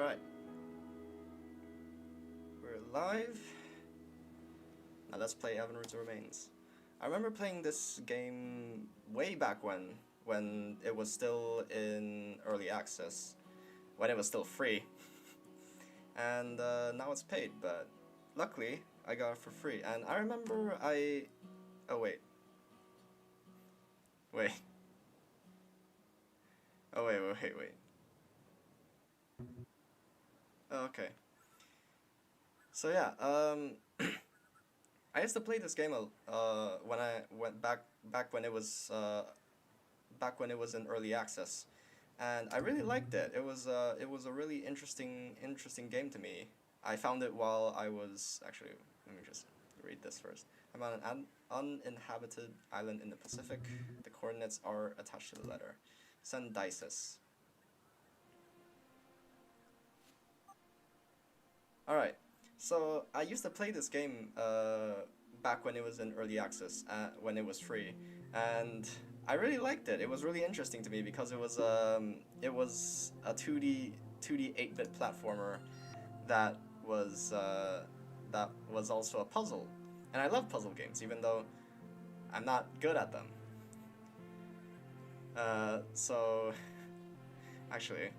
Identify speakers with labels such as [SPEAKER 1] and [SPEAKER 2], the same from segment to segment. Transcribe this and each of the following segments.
[SPEAKER 1] Alright. We're live. Now let's play Evan Remains. I remember playing this game way back when it was still in early access, when it was still free. And now it's paid, but luckily I got it for free. And I remember oh wait. Wait. Oh wait. Oh, okay. So yeah, I used to play this game when I went back when it was in early access, and I really liked it. It was a really interesting game to me. I found it while I was actually. Let me just read this first. I'm on an uninhabited island in the Pacific. The coordinates are attached to the letter. Send dices. Alright, so I used to play this game back when it was in early access, when it was free, and I really liked it. It was really interesting to me because it was a 2D 8-bit platformer that was also a puzzle, and I love puzzle games even though I'm not good at them. So actually.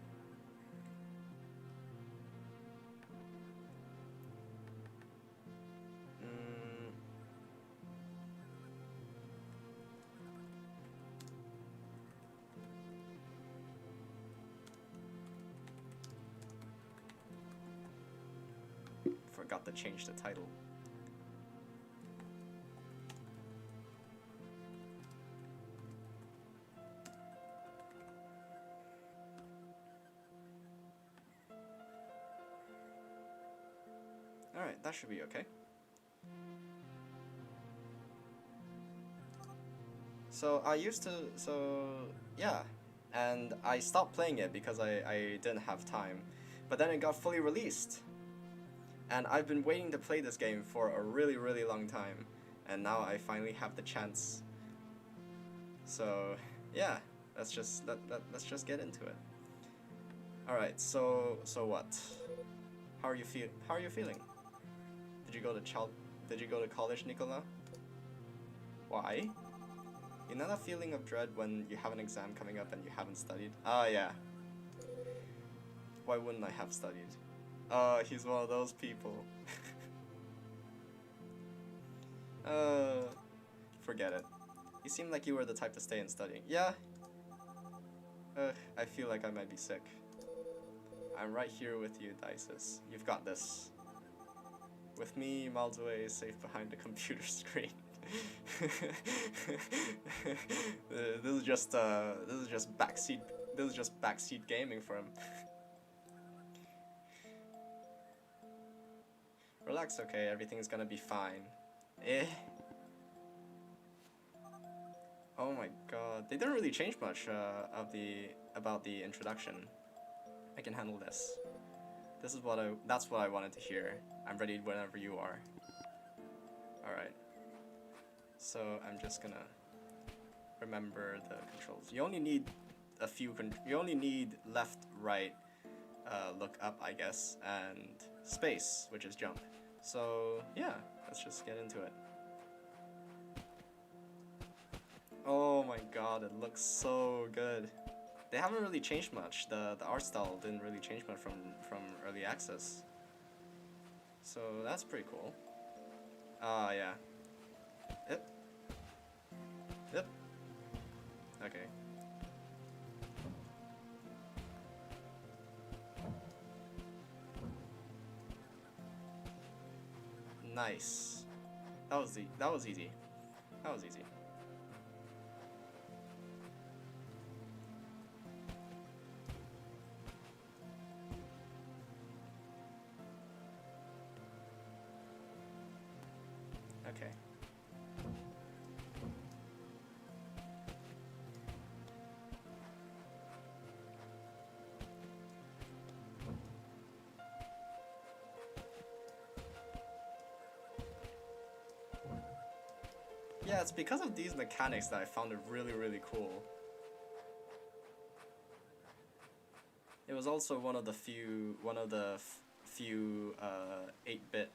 [SPEAKER 1] Forgot to change the title. Alright, that should be okay. Yeah, and I stopped playing it because I didn't have time, but then it got fully released, and I've been waiting to play this game for a really long time, and now I finally have the chance. So yeah, let's just get into it. Alright, so what? How are you feeling? Did you go to college, Nicola? Why? You know that feeling of dread when you have an exam coming up and you haven't studied? Ah, yeah. Why wouldn't I have studied? He's one of those people. Forget it. You seem like you were the type to stay and study. Yeah. I feel like I might be sick. I'm right here with you, Dices. You've got this. With me, miles away, safe behind the computer screen. This is just backseat gaming for him. Relax, okay, everything's gonna be fine. Oh my god, they didn't really change much about the introduction. I can handle this. That's what I wanted to hear. I'm ready whenever you are. Alright. So I'm just gonna remember the controls. You only need you only need left, right, look up, I guess, and space, which is jump. So yeah, let's just get into it. Oh my god, it looks so good. They haven't really changed much. The art style didn't really change much from early access. So that's pretty cool. Yeah. Yep. Okay. Nice. That was easy. That was easy. Okay. Yeah, it's because of these mechanics that I found it really cool. was also one of the few 8-bit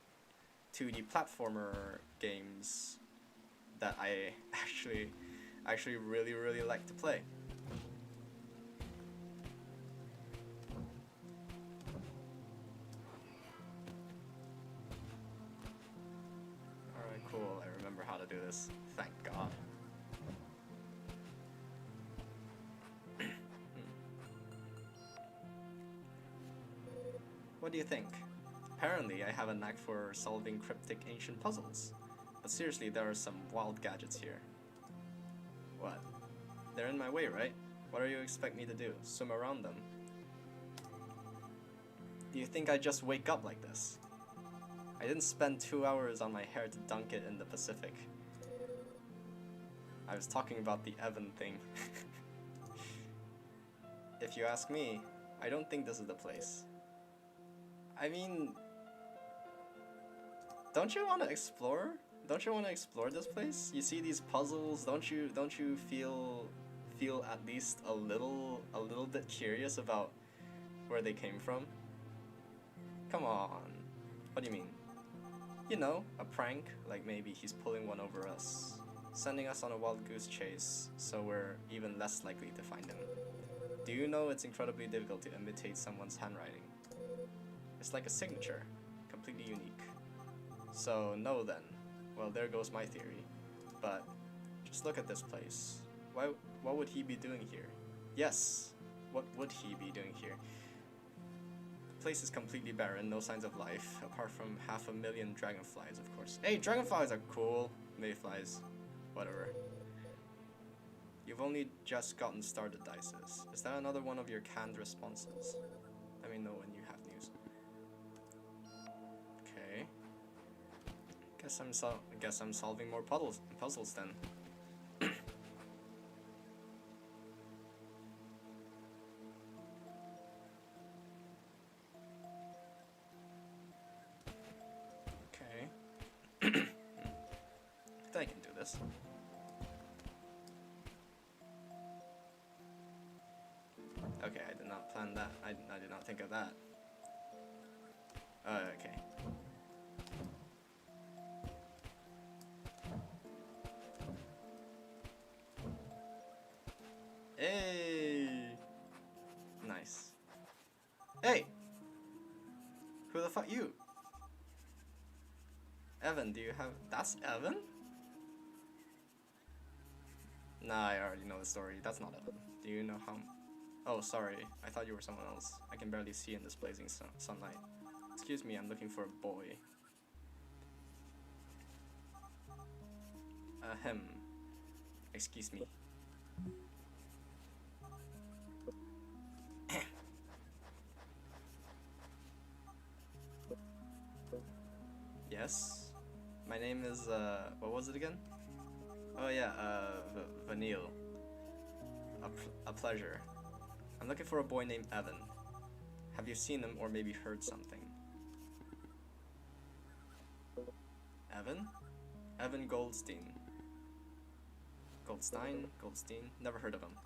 [SPEAKER 1] 2D platformer games that I actually really like to play. Alright, cool. I remember how to do this. Thank God. What do you think? Apparently, I have a knack for solving cryptic ancient puzzles. But seriously, there are some wild gadgets here. What? They're in my way, right? What do you expect me to do? Swim around them? Do you think I just wake up like this? I didn't spend 2 hours on my hair to dunk it in the Pacific. I was talking about the Evan thing. If you ask me, I don't think this is the place. I mean, don't you want to explore? Don't you want to explore this place? You see these puzzles, don't you feel at least a little bit curious about where they came from? Come on. What do you mean? You know, a prank, like maybe he's pulling one over us, sending us on a wild goose chase so we're even less likely to find him. Do you know it's incredibly difficult to imitate someone's handwriting? It's like a signature, completely unique. So no then. Well, there goes my theory. But just look at this place. What would he be doing here? Yes, what would he be doing here? The place is completely barren, no signs of life, apart from 500,000 dragonflies, of course. Hey, dragonflies are cool. Mayflies, whatever. You've only just gotten started, Dices. Is that another one of your canned responses? Let me know when you have news. Okay. Guess I'm solving more puzzles then. Okay. I think I can do this. Okay, I did not plan that. I did not think of that. Okay. Hey! Nice. Hey! Who the fuck you? Evan, do you have... That's Evan? Nah, I already know the story. That's not Evan. Do you know how... Oh, sorry. I thought you were someone else. I can barely see in this blazing sunlight. Excuse me, I'm looking for a boy. Ahem. Excuse me. Yes? My name is, what was it again? Oh yeah, Vanille. A pleasure. I'm looking for a boy named Evan. Have you seen him or maybe heard something? Evan? Evan Goldstein. Goldstein? Never heard of him.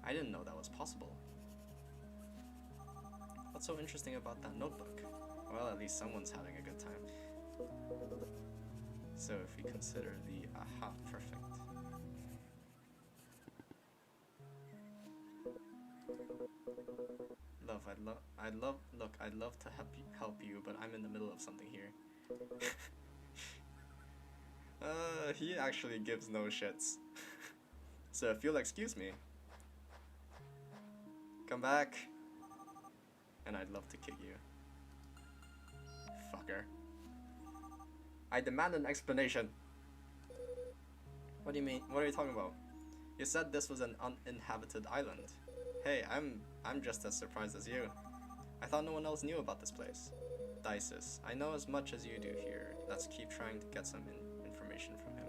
[SPEAKER 1] I didn't know that was possible. What's so interesting about that notebook? Well, at least someone's having a good time. So if we consider the aha, perfect. I'd love to help you, but I'm in the middle of something here. He actually gives no shits. So if you'll excuse me, come back, and I'd love to kick you. Fucker. I demand an explanation. What do you mean? What are you talking about? You said this was an uninhabited island. Hey, I'm just as surprised as you. I thought no one else knew about this place. Dices, I know as much as you do here. Let's keep trying to get some information from him.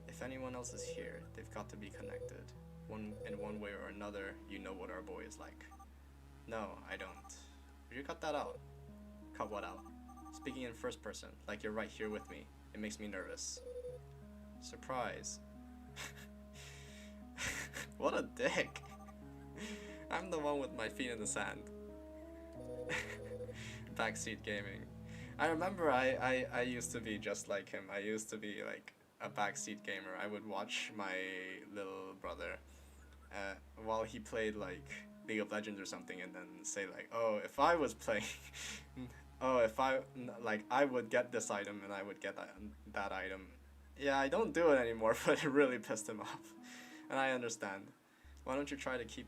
[SPEAKER 1] If anyone else is here, they've got to be connected. In one way or another, you know what our boy is like. No, I don't. Would you cut that out? Cut what out? Speaking in first person, like you're right here with me. It makes me nervous. Surprise. What a dick. I'm the one with my feet in the sand. Backseat gaming. I remember I used to be just like him. I used to be like a backseat gamer. I would watch my little brother while he played like League of Legends or something, and then say like, oh, if I was playing, oh, if I like, I would get this item and I would get that item. Yeah, I don't do it anymore, but it really pissed him off, and I understand. Why don't you try to keep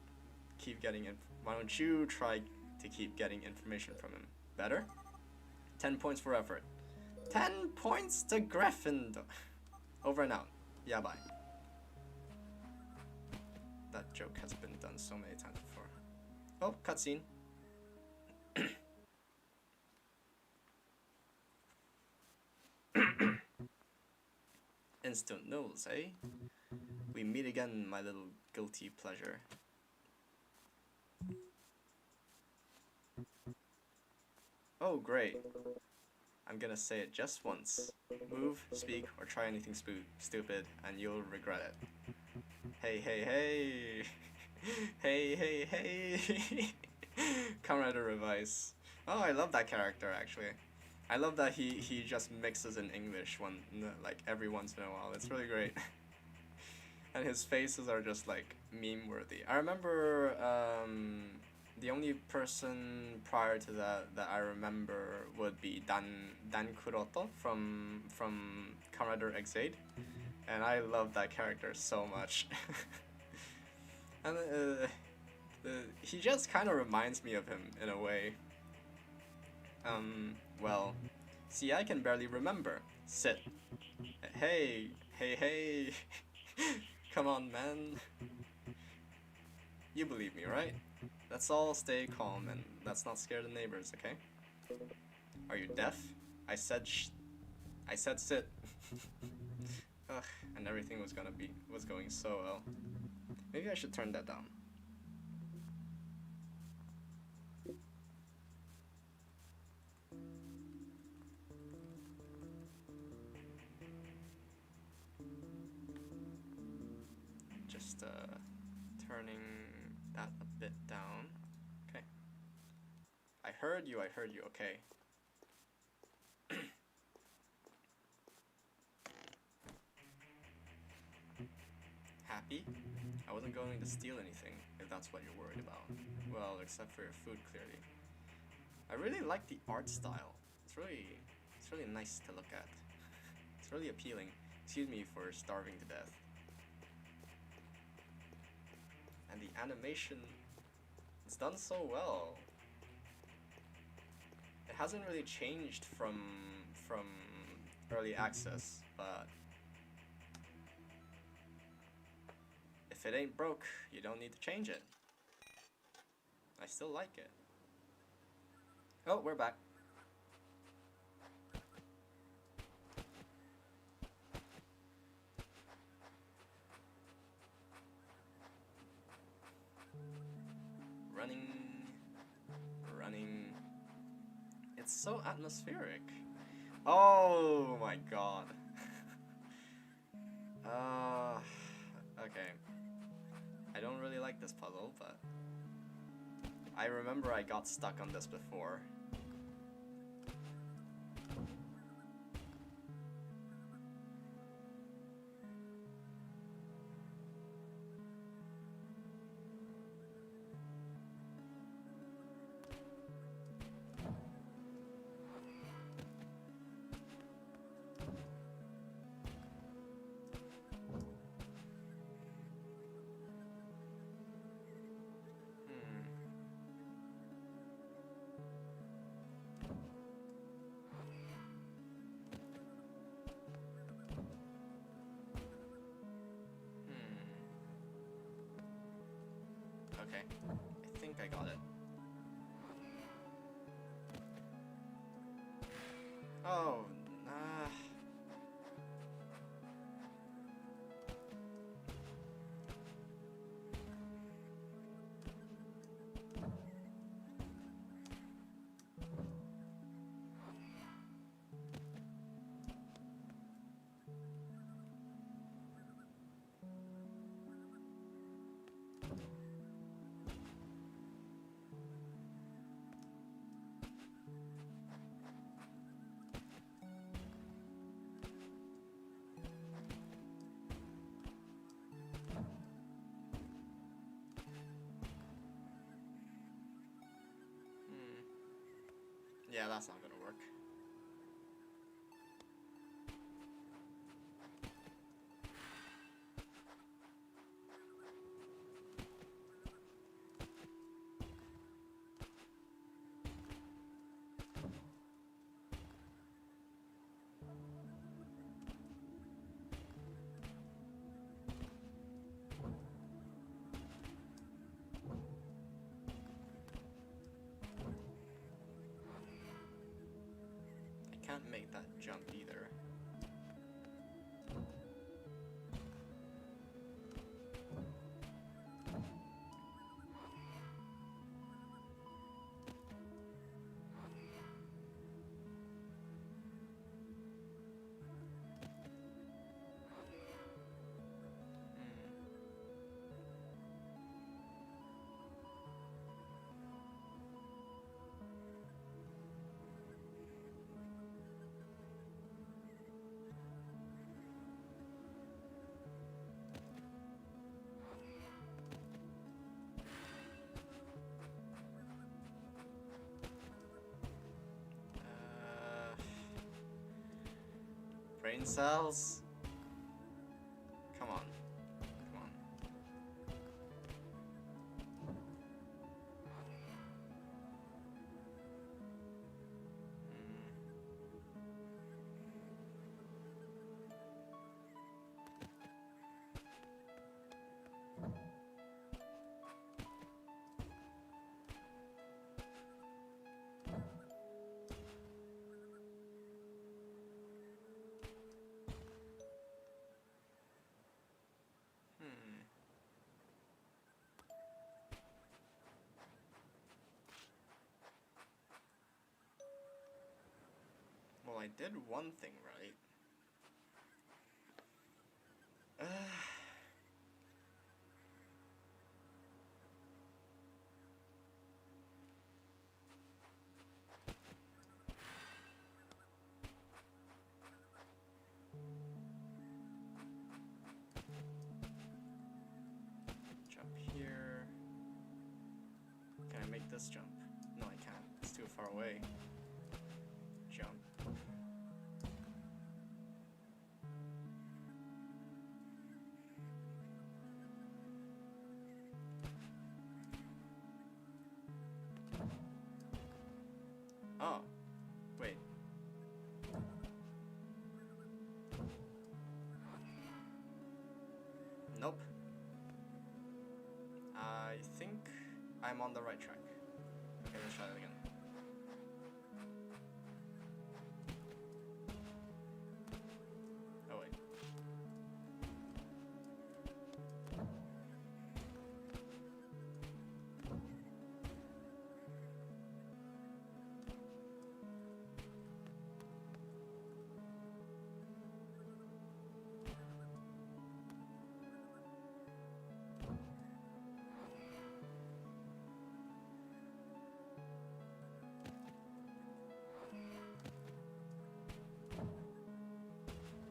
[SPEAKER 1] getting it? Why don't you try to keep getting information from him? Better? 10 points for effort. 10 points to Gryffindor. Over and out. Yeah, bye. That joke has been done so many times before. Oh, cutscene. Instant nulls, eh? We meet again, my little guilty pleasure. Oh, great. I'm gonna say it just once. Move, speak, or try anything stupid, and you'll regret it. Hey, hey, hey! Hey, hey, hey! Comrade Revise. Oh, I love that character, actually. I love that he just mixes in English like every once in a while. It's really great. And his faces are just like meme worthy. I remember the only person prior to that I remember would be Dan Kuroto from Comrade Exade, and I love that character so much. And he just kind of reminds me of him in a way. Well, see, I can barely remember. Sit. Hey, hey, hey. Come on, man. You believe me, right? Let's all stay calm and let's not scare the neighbors, okay? Are you deaf? I said sit. Ugh, and everything was going so well. Maybe I should turn that down. Just turning that a bit down. Okay. I heard you, okay. Happy? I wasn't going to steal anything, if that's what you're worried about. Well, except for your food, clearly. I really like the art style. It's really nice to look at. It's really appealing. Excuse me for starving to death. And the animation, it's done so well. It hasn't really changed from early access, but if it ain't broke, you don't need to change it. I still like it. Oh, we're back. Running. It's so atmospheric. Oh my god. Okay. I don't really like this puzzle, but I remember I got stuck on this before. Okay, I think I got it. Oh, Yeah, that's not gonna work. I can't make that jump either. Brain cells? Come on. Come on. Well, I did one thing right. Jump here. Can I make this jump? No, I can't. It's too far away. Jump. Oh, wait. Nope. I think I'm on the right track. Okay, let's try that again. Oh wait.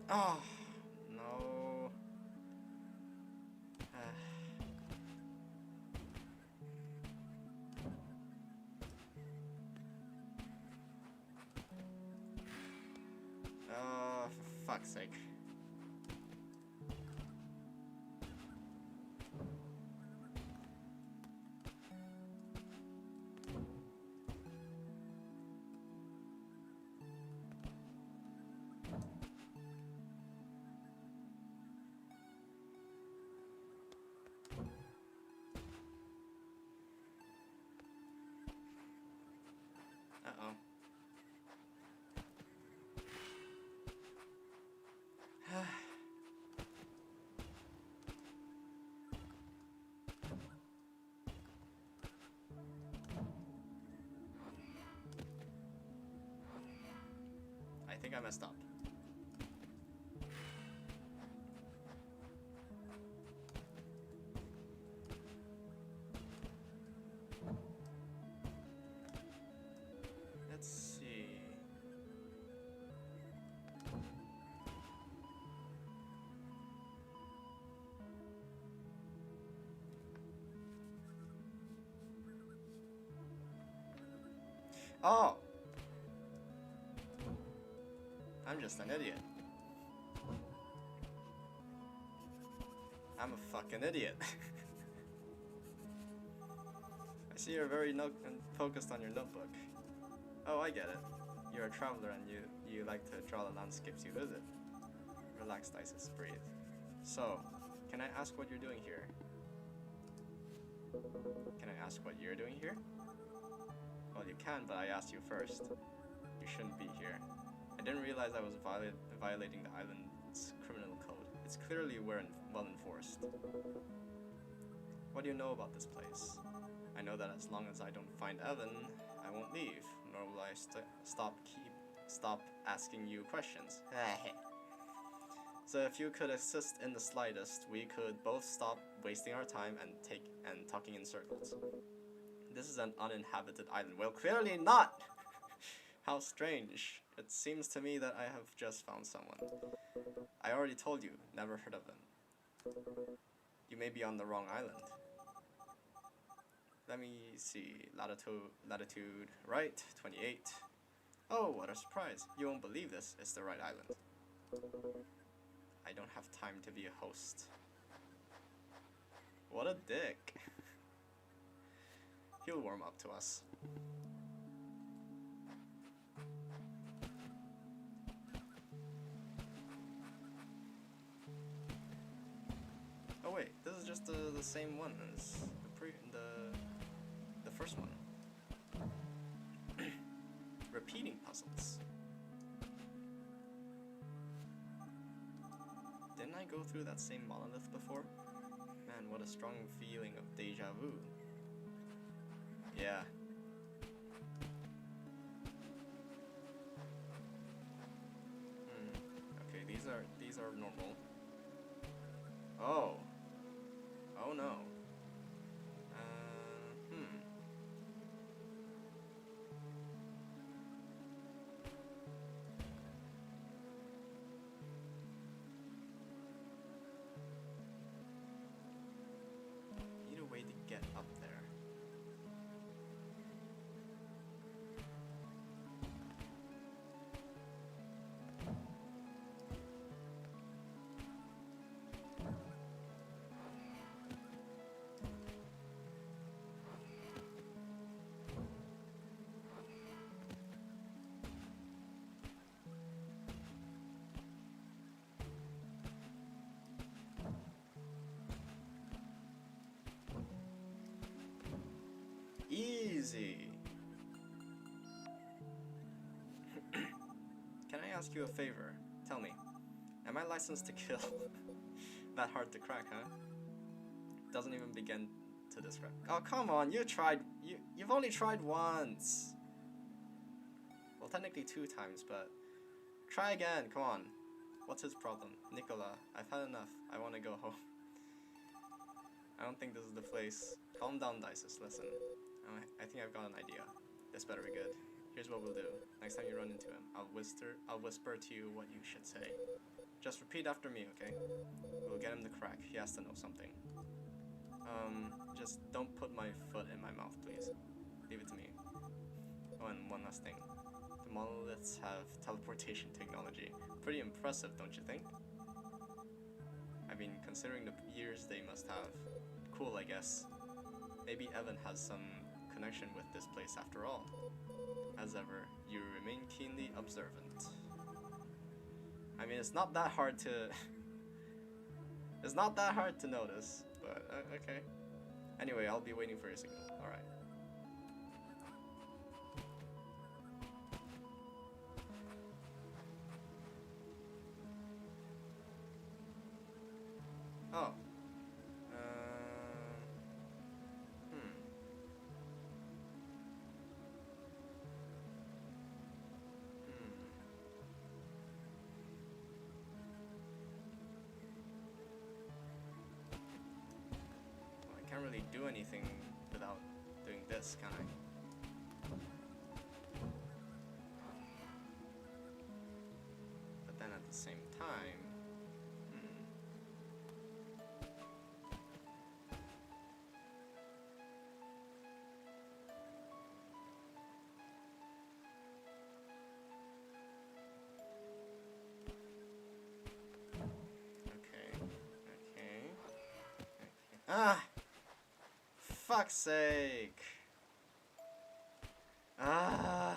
[SPEAKER 1] Oh, no. For fuck's sake. Uh-oh. I think I messed up. Let's see. Oh! I'm just an idiot. I'm a fucking idiot. I see you're very focused on your notebook. Oh, I get it. You're a traveler and you like to draw the landscapes you visit. Relax, Isis, breathe. So, can I ask what you're doing here? Can I ask what you're doing here? Well, you can, but I asked you first. You shouldn't be here. I didn't realize I was violating the island's criminal code. It's clearly well enforced. What do you know about this place? I know that as long as I don't find Evan, I won't leave, nor will I stop asking you questions. So if you could assist in the slightest, we could both stop wasting our time and talking in circles. This is an uninhabited island. Well, clearly not! How strange. It seems to me that I have just found someone. I already told you, never heard of him. You may be on the wrong island. Let me see, latitude, right, 28. Oh, what a surprise. You won't believe this, it's the right island. I don't have time to be a host. What a dick. He'll warm up to us. Oh wait, this is just the same one as the first one. Repeating puzzles. Didn't I go through that same monolith before? Man, what a strong feeling of deja vu. Yeah. Okay, these are normal. Oh. Oh no. Need a way to get up there. Easy. Can I ask you a favor? Tell me, am I licensed to kill? That hard to crack, huh? Doesn't even begin to describe. Oh, come on, you've only tried once. Well, technically 2 times, but try again, come on. What's his problem? Nicola, I've had enough. I want to go home. I don't think this is the place. Calm down, Dices, listen. I think I've got an idea. This better be good. Here's what we'll do. Next time you run into him, I'll whisper to you what you should say. Just repeat after me, okay? We'll get him to crack. He has to know something. Just don't put my foot in my mouth, please. Leave it to me. Oh, and one last thing. The monoliths have teleportation technology. Pretty impressive, don't you think? I mean, considering the years they must have. Cool, I guess. Maybe Evan has some connection with this place after all. As ever, you remain keenly observant. I mean, it's not that hard to... it's not that hard to notice, but okay. Anyway, I'll be waiting for your signal. Alright. Oh. Can't really do anything without doing this, can I? But then at the same time, Ah! Fuck's sake! Ah!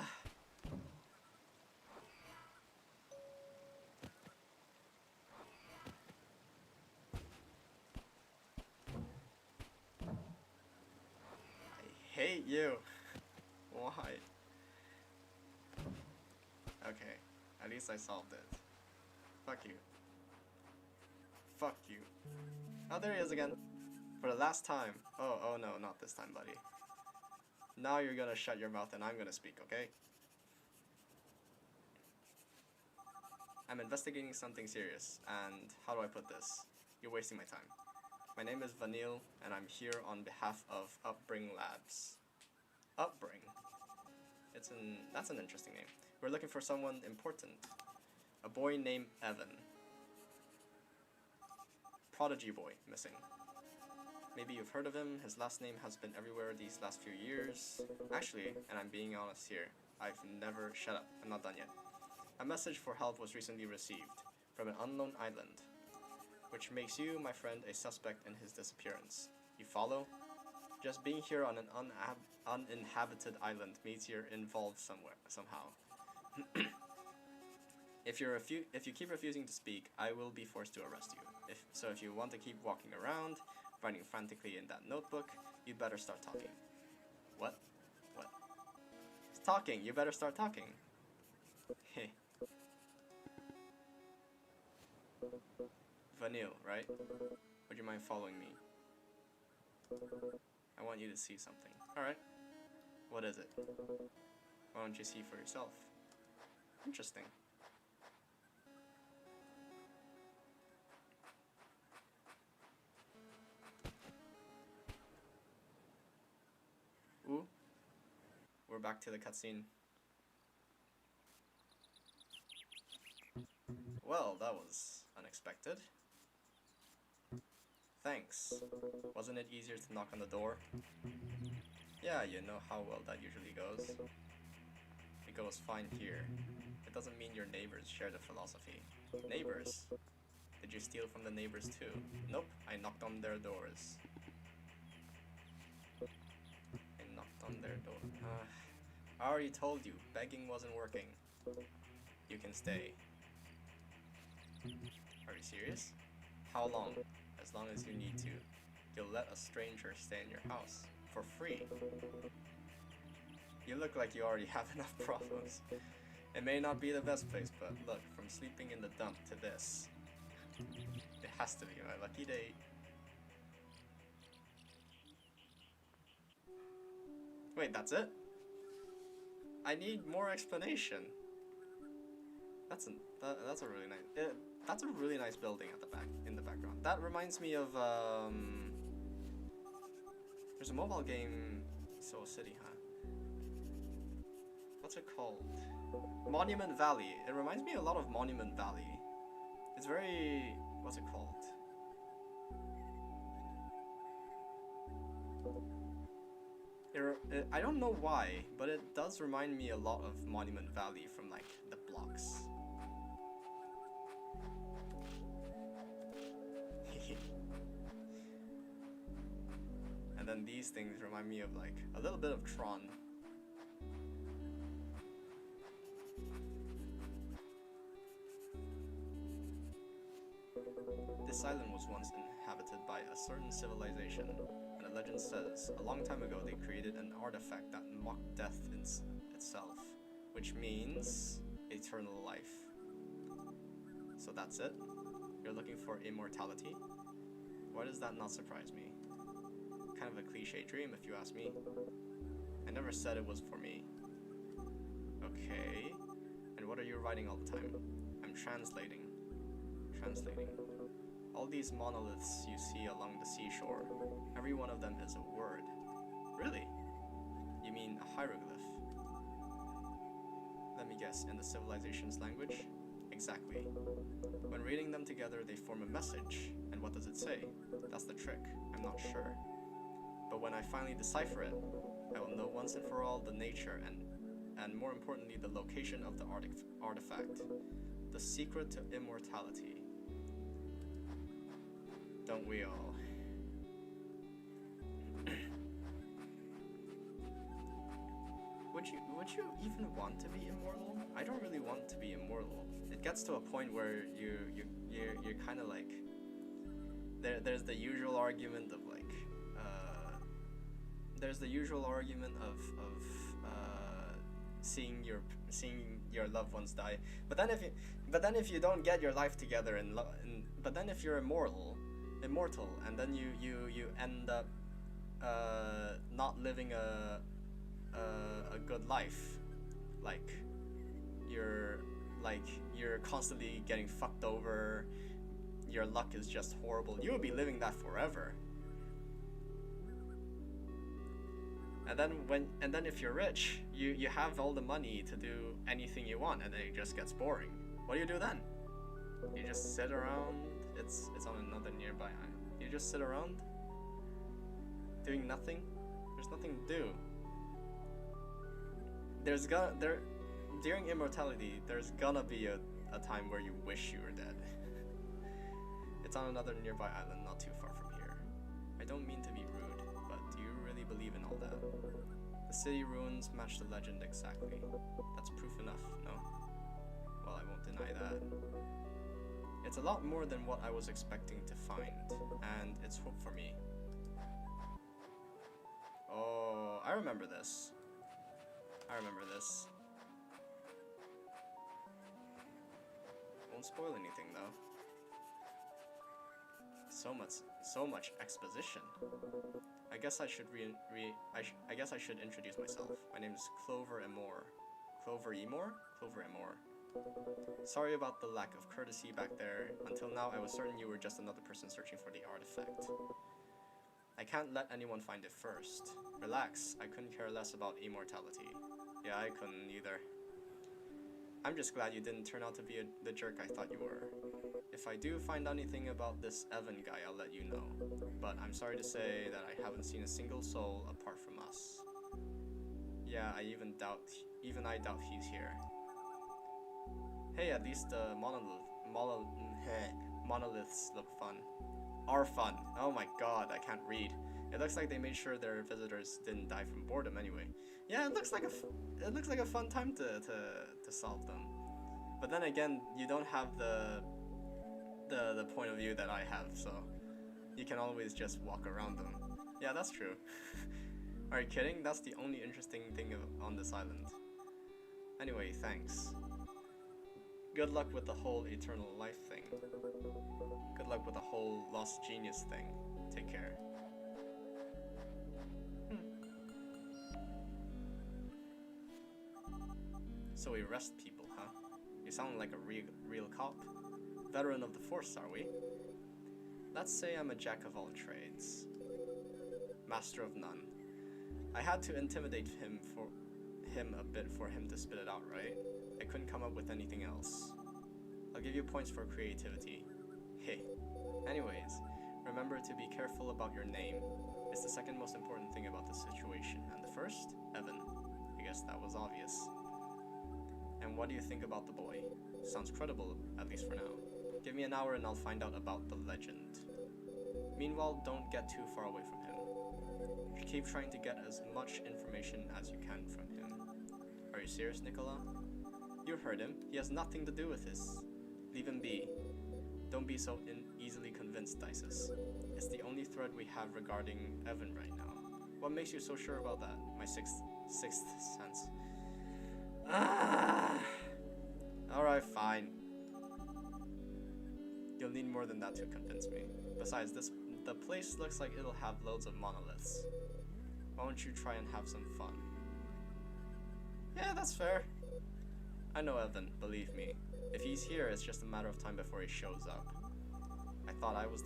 [SPEAKER 1] I hate you! Why? Okay, at least I solved it. Fuck you. Fuck you. Oh, there he is again. For the last time. Oh no, not this time, buddy. Now you're gonna shut your mouth and I'm gonna speak, okay? I'm investigating something serious, and how do I put this? You're wasting my time. My name is Vanille, and I'm here on behalf of Upbring Labs. Upbring? That's an interesting name. We're looking for someone important. A boy named Evan. Prodigy boy, missing. Maybe you've heard of him, his last name has been everywhere these last few years. Actually, and I'm being honest here, I've never... Shut up, I'm not done yet. A message for help was recently received from an unknown island, which makes you, my friend, a suspect in his disappearance. You follow? Just being here on an uninhabited island means you're involved somehow. If you keep refusing to speak, I will be forced to arrest you. If you want to keep walking around, writing frantically in that notebook, you better start talking. What? What? It's talking. You better start talking. Hey. Vanille, right? Would you mind following me? I want you to see something. Alright. What is it? Why don't you see for yourself? Interesting. Ooh. We're back to the cutscene. Well, that was unexpected. Thanks. Wasn't it easier to knock on the door? Yeah, you know how well that usually goes. It goes fine here. It doesn't mean your neighbors share the philosophy. Neighbors? Did you steal from the neighbors too? Nope, I knocked on their doors. I knocked on their door. I already told you, begging wasn't working. You can stay. Are you serious? How long? As long as you need to. You'll let a stranger stay in your house. For free. You look like you already have enough problems. It may not be the best place, but look, from sleeping in the dump to this. It has to be my lucky day. Wait, that's it? I need more explanation. That's a really nice... that's a really nice building at the back, in the background. That reminds me of, there's a mobile game, Soul City, huh? What's it called? Monument Valley. It reminds me a lot of Monument Valley. It's very... what's it called? I don't know why, but it does remind me a lot of Monument Valley from, like, the blocks. And then these things remind me of, like, a little bit of Tron. This island was once inhabited by a certain civilization, and the legend says, a long time ago they created an artifact that mocked death in itself, which means eternal life. So that's it? You're looking for immortality? Why does that not surprise me? Kind of a cliche dream if you ask me. I never said it was for me. Okay. And what are you writing all the time? I'm translating. Translating. All these monoliths you see along the seashore, every one of them is a word. Really? You mean a hieroglyph? Let me guess, in the civilization's language? Exactly. When reading them together, they form a message. And what does it say? That's the trick. I'm not sure. But when I finally decipher it, I will know once and for all the nature and more importantly, the location of the artifact. The secret to immortality. Don't we all? would you even want to be immortal? I don't really want to be immortal. It gets to a point where you're kind of like there's the usual argument of like seeing your loved ones die. But then if you don't get your life together but then if you're immortal, and then you end up not living a good life, like you're constantly getting fucked over, your luck is just horrible, you will be living that forever. And then if you're rich, you have all the money to do anything you want, and then it just gets boring. What do you do then? You just sit around. It's on another nearby island. You just sit around doing nothing. There's nothing to do. During immortality, there's gonna be a time where you wish you were dead. It's on another nearby island, not too far from here. I don't mean to be rude, but do you really believe in all that? The city ruins match the legend exactly. That's proof enough, no? Well, I won't deny that. It's a lot more than what I was expecting to find, and it's hope for me. Oh, I remember this. Won't spoil anything though. So much exposition. I guess I should introduce myself. My name is Clover Emor. Clover Emor. Sorry about the lack of courtesy back there. Until now, I was certain you were just another person searching for the artifact. I can't let anyone find it first. Relax, I couldn't care less about immortality. Yeah, I couldn't either. I'm just glad you didn't turn out to be the jerk I thought you were. If I do find anything about this Evan guy, I'll let you know. But I'm sorry to say that I haven't seen a single soul apart from us. Yeah, I doubt he's here. Hey, at least the monoliths look fun. Are fun. Oh my god, I can't read. It looks like they made sure their visitors didn't die from boredom anyway. Yeah, it looks like a fun time to solve them. But then again, you don't have the point of view that I have, so you can always just walk around them. Yeah, that's true. Are you kidding? That's the only interesting thing on this island. Anyway, thanks. Good luck with the whole eternal life thing. Good luck with the whole lost genius thing. Take care. So we arrest people, huh? You sound like a real cop. Veteran of the force, are we? Let's say I'm a jack of all trades. Master of none. I had to intimidate him a bit for him to spit it out, right? I couldn't come up with anything else. I'll give you points for creativity. Hey. Anyways, remember to be careful about your name. It's the second most important thing about this situation. And the first? Evan. I guess that was obvious. And what do you think about the boy? Sounds credible, at least for now. Give me an hour and I'll find out about the legend. Meanwhile, don't get too far away from him. Keep trying to get as much information as you can from him. Are you serious, Nicola? You heard him. He has nothing to do with this. Leave him be. Don't be so easily convinced, Isis. It's the only thread we have regarding Evan right now. What makes you so sure about that? My sixth sense. Alright, fine. You'll need more than that to convince me. Besides, the place looks like it'll have loads of monoliths. Why don't you try and have some fun? Yeah, that's fair. I know Evan, believe me. If he's here, it's just a matter of time before he shows up. I thought I was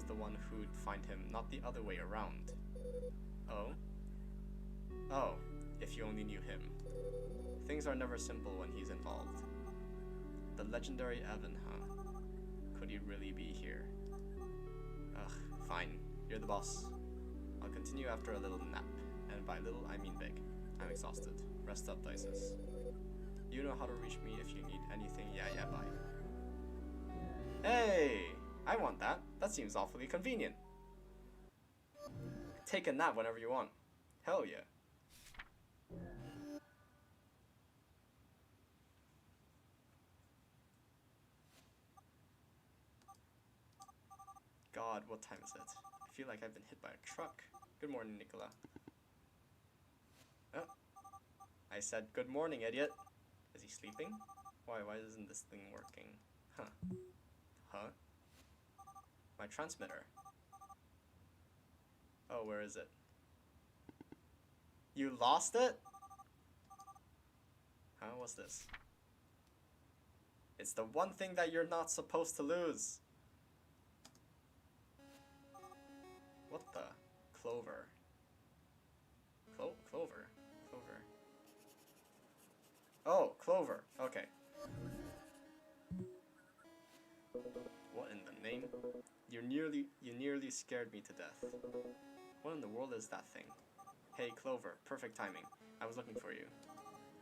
[SPEAKER 1] the one who'd find him, not the other way around. Oh? Oh, if you only knew him. Things are never simple when he's involved. The legendary Evan, huh? Could he really be here? Ugh, fine. You're the boss. I'll continue after a little nap. And by little, I mean big. I'm exhausted. Rest up, Isis. You know how to reach me if you need anything. Yeah, bye. Hey! I want that. That seems awfully convenient. Take a nap whenever you want. Hell yeah. god, what time is it? I feel like I've been hit by a truck. Good morning, Nicola. Oh. I said good morning, idiot. Is he sleeping? Why isn't this thing working? Huh. Huh? My transmitter. Oh, where is it? You lost it? Huh? What's this? It's the one thing that you're not supposed to lose. What the? Clover. Clover. Oh, Clover. Okay. What in the name? You nearly scared me to death. What in the world is that thing? Hey, Clover. Perfect timing. I was looking for you.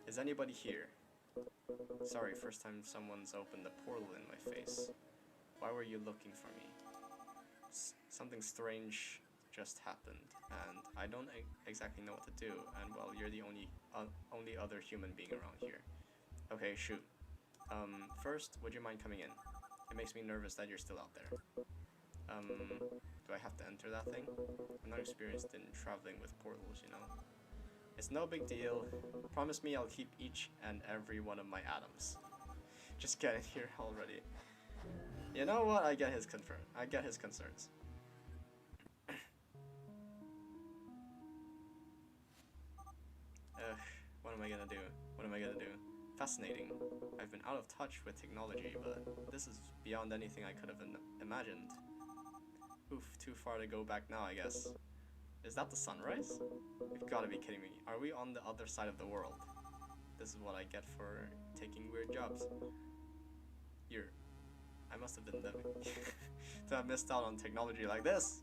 [SPEAKER 1] Is anybody here? Sorry, first time someone's opened a portal in my face. Why were you looking for me? Something strange just happened, and I don't exactly know what to do, and well, you're the only other human being around here. Okay, shoot. First, would you mind coming in? It makes me nervous that you're still out there. Do I have to enter that thing? I'm not experienced in traveling with portals, you know. It's no big deal. Promise me I'll keep each and every one of my atoms. Just get in here already. You know what? I get his concerns. What am I gonna do? Fascinating. I've been out of touch with technology, but this is beyond anything I could have imagined. Oof, too far to go back now, I guess. Is that the sunrise? You've gotta be kidding me. Are we on the other side of the world? This is what I get for taking weird jobs. I must have been living to have missed out on technology like this.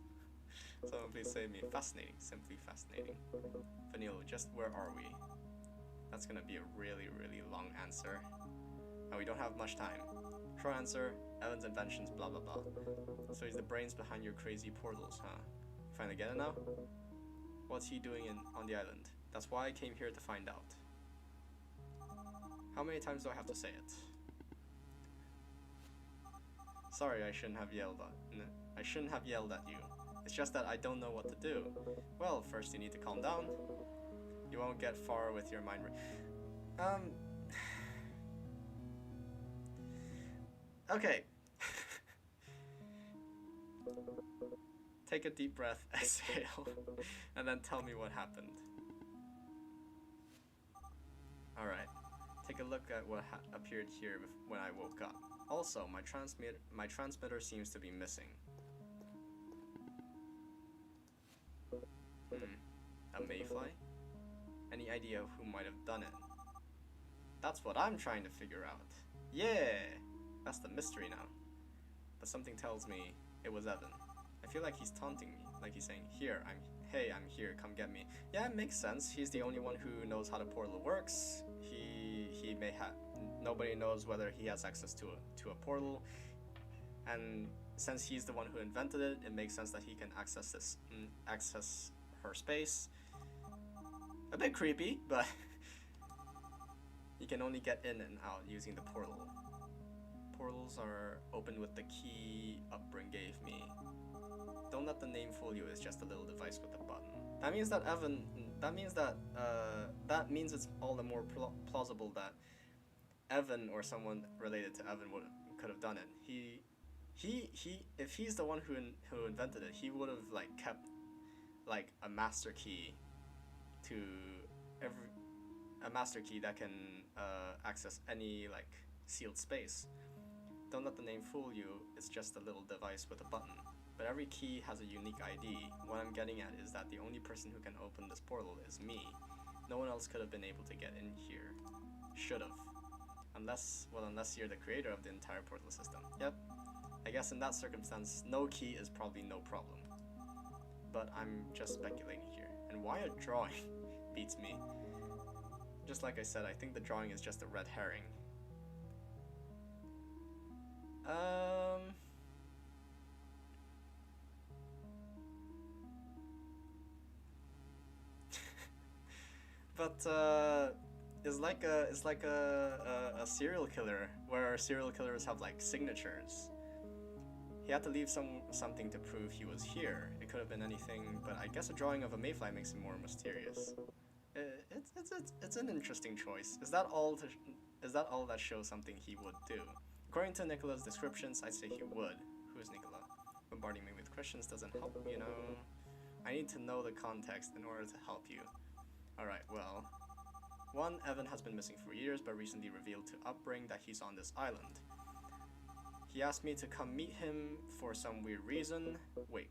[SPEAKER 1] Someone please save me. Fascinating, simply fascinating. Vanille, just where are we? That's gonna be a really, really long answer. And we don't have much time. Short answer, Evan's inventions, blah blah blah. So he's the brains behind your crazy portals, huh? You finally get it now? What's he doing on the island? That's why I came here to find out. How many times do I have to say it? Sorry, I shouldn't have yelled at you. It's just that I don't know what to do. Well, first you need to calm down. You won't get far with your mind. Okay. Take a deep breath, exhale, and then tell me what happened. Alright. Take a look at what appeared here when I woke up. Also, my transmitter seems to be missing. A mayfly? Any idea who might have done it? That's what I'm trying to figure out. Yeah! That's the mystery now. But something tells me it was Evan. I feel like he's taunting me, like he's saying, hey, I'm here, come get me. Yeah, it makes sense. He's the only one who knows how the portal works. He may have... Nobody knows whether he has access to a portal. And since he's the one who invented it, it makes sense that he can access her space. A bit creepy, but you can only get in and out using the portal. Portals are opened with the key Upbring gave me. Don't let the name fool you, it's just a little device with a button. That means that that means it's all the more plausible that Evan or someone related to Evan could have done it. If he's the one who invented it, he would have kept a master key to a master key that can access any sealed space. Don't let the name fool you, it's just a little device with a button. But every key has a unique ID. What I'm getting at is that the only person who can open this portal is me. No one else could have been able to get in here. Should've. Unless you're the creator of the entire portal system. Yep. I guess in that circumstance, no key is probably no problem. But I'm just speculating here. And why a drawing beats me. Just like I said, I think the drawing is just a red herring. But it's like a serial killer, where serial killers have signatures. He had to leave something to prove he was here. It could have been anything, but I guess a drawing of a mayfly makes it more mysterious. It's an interesting choice. Is that all that shows something he would do? According to Nicola's descriptions, I'd say he would. Who is Nicola? Bombarding me with questions doesn't help, you know. I need to know the context in order to help you. Alright, well. 1. Evan has been missing for years, but recently revealed to Upbring that he's on this island. He asked me to come meet him for some weird reason. Wait.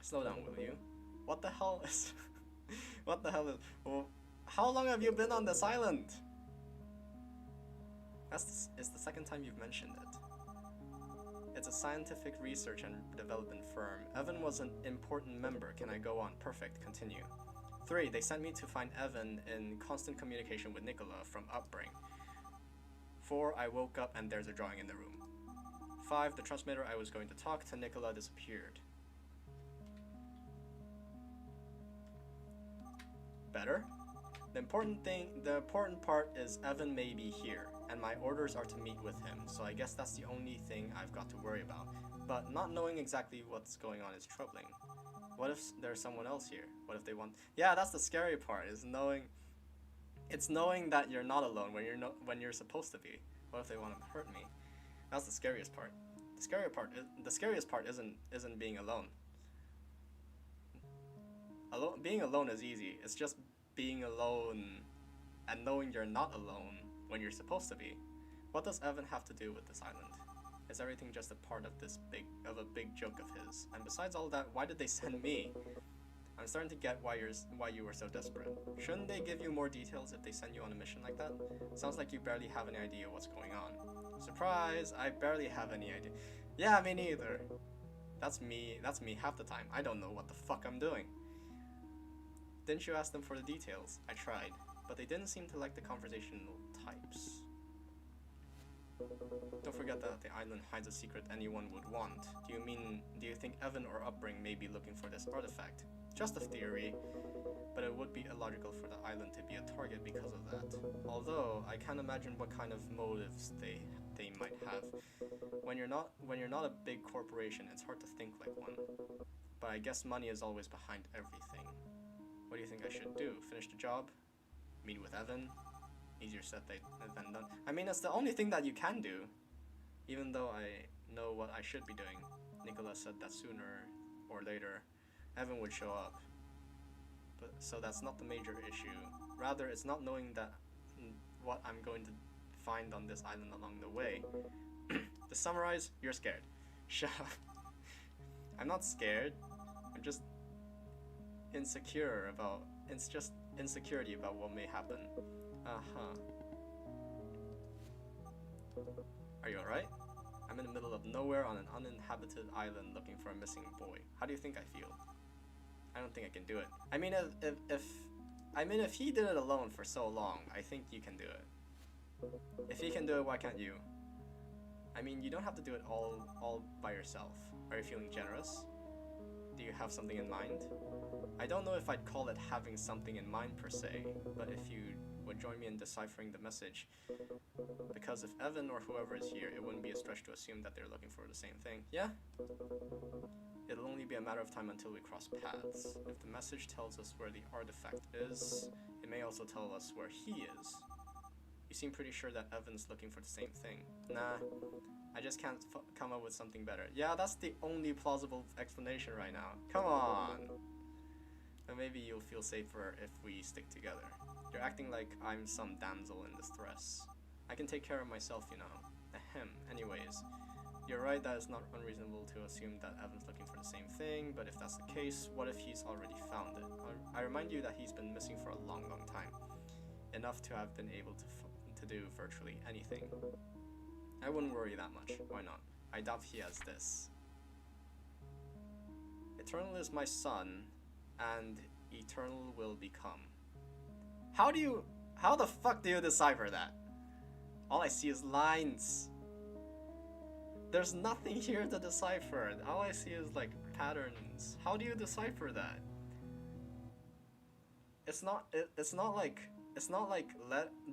[SPEAKER 1] Slow down, will you? What the hell is... what the hell is... Well, how long have you been on this island? It's the second time you've mentioned it. It's a scientific research and development firm. Evan was an important member. Can I go on? Perfect. Continue. 3. They sent me to find Evan in constant communication with Nicola from Upbring. 4. I woke up and there's a drawing in the room. 5. The transmitter I was going to talk to Nicola disappeared. Better? The important part is Evan may be here, and my orders are to meet with him, so I guess that's the only thing I've got to worry about. But not knowing exactly what's going on is troubling. What if there's someone else here? What if they want... Yeah, that's the scary part, is knowing... It's knowing that you're not alone when you're supposed to be. What if they want to hurt me? That's the scariest part. The scariest part isn't being alone. Being alone is easy. It's just being alone and knowing you're not alone when you're supposed to be. What does Evan have to do with this island? Is everything just a part of a big joke of his? And besides all that, why did they send me? I'm starting to get why you were so desperate. Shouldn't they give you more details if they send you on a mission like that? Sounds like you barely have any idea what's going on. Surprise! I barely have any idea. Yeah, me neither. That's me half the time. I don't know what the fuck I'm doing. Didn't you ask them for the details? I tried, but they didn't seem to like the conversational types. Don't forget that the island hides a secret anyone would want. Do you think Evan or Upbring may be looking for this artifact? Just a theory, but it would be illogical for the island to be a target because of that. Although, I can't imagine what kind of motives they might have. When you're not a big corporation, it's hard to think like one. But I guess money is always behind everything. What do you think I should do? Finish the job? Meet with Evan? Easier said than done. I mean, it's the only thing that you can do. Even though I know what I should be doing. Nicola said that sooner or later, Evan would show up. But so that's not the major issue. Rather, it's not knowing that what I'm going to find on this island along the way. To summarize, you're scared. Shut up. I'm not scared. I'm just insecure about... It's just insecurity about what may happen. Are you alright? I'm in the middle of nowhere on an uninhabited island looking for a missing boy. How do you think I feel? I don't think I can do it. I mean, if he did it alone for so long, I think you can do it. If he can do it, why can't you? I mean, you don't have to do it all by yourself. Are you feeling generous? Do you have something in mind? I don't know if I'd call it having something in mind per se, but if you would join me in deciphering the message, because if Evan or whoever is here, it wouldn't be a stretch to assume that they're looking for the same thing. Yeah? It'll only be a matter of time until we cross paths. If the message tells us where the artifact is, it may also tell us where he is. You seem pretty sure that Evan's looking for the same thing. Nah, I just can't come up with something better. Yeah, that's the only plausible explanation right now. Come on! But maybe you'll feel safer if we stick together. You're acting like I'm some damsel in distress. I can take care of myself, you know. Ahem. Anyways, you're right that it's not unreasonable to assume that Evan's looking for the same thing, but if that's the case, what if he's already found it? I remind you that he's been missing for a long time. Enough to have been able to do virtually anything. I wouldn't worry that much. Why not? I doubt he has this. Eternal is my son, and eternal will become. How the fuck do you decipher that? All I see is lines. There's nothing here to decipher. All I see is like patterns. How do you decipher that? It's not like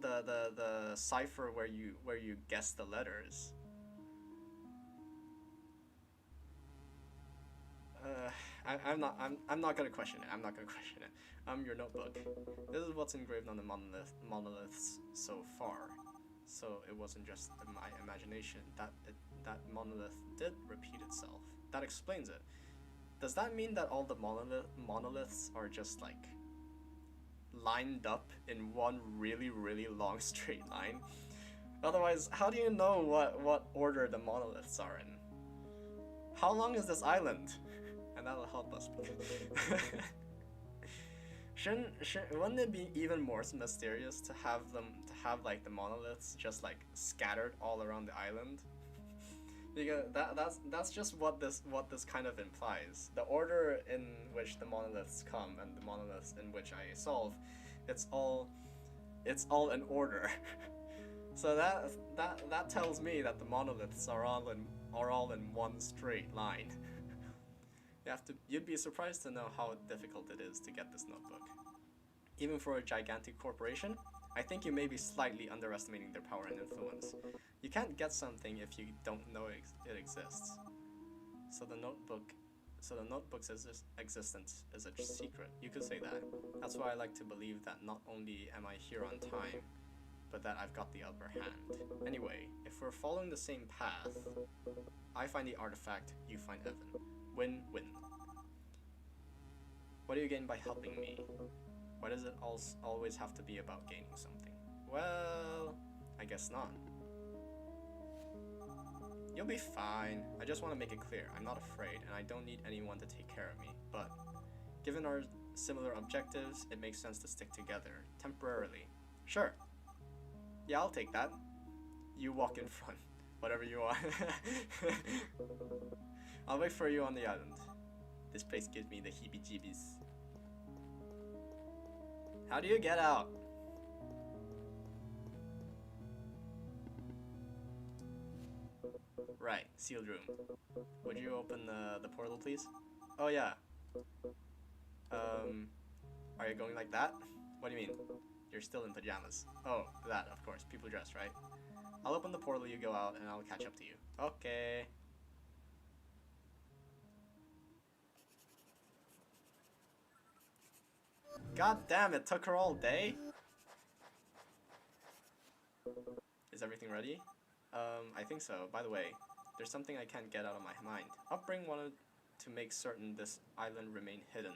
[SPEAKER 1] the cipher where you guess the letters. I'm not gonna question it. I'm not gonna question it. Your notebook. This is what's engraved on the monoliths so far. So it wasn't just my imagination. That monolith did repeat itself. That explains it. Does that mean that all the monoliths are just like lined up in one really long straight line? Otherwise, how do you know what order the monoliths are in? How long is this island? And that'll help us. Wouldn't it be even more mysterious to have like the monoliths just like scattered all around the island? Because that's just what this kind of implies. The order in which the monoliths come and the monoliths in which I solve, it's all in order. So that tells me that the monoliths are all in one straight line. You'd be surprised to know how difficult it is to get this notebook. Even for a gigantic corporation, I think you may be slightly underestimating their power and influence. You can't get something if you don't know it exists. So the notebook's existence is a secret. You could say that. That's why I like to believe that not only am I here on time, but that I've got the upper hand. Anyway, if we're following the same path, I find the artifact, you find Evan. Win-win. What do you gain by helping me? Why does it always have to be about gaining something? Well, I guess not. You'll be fine. I just want to make it clear, I'm not afraid, and I don't need anyone to take care of me. But, given our similar objectives, it makes sense to stick together, temporarily. Sure. Yeah, I'll take that. You walk in front. Whatever you want. I'll wait for you on the island. This place gives me the heebie-jeebies. How do you get out? Right, sealed room. Would you open the portal, please? Oh yeah. Are you going like that? What do you mean? You're still in pajamas. Oh, that, of course. People dress, right? I'll open the portal, you go out, and I'll catch up to you. Okay. God damn, it took her all day? Is everything ready? I think so. By the way, there's something I can't get out of my mind. Upbring wanted to make certain this island remain hidden.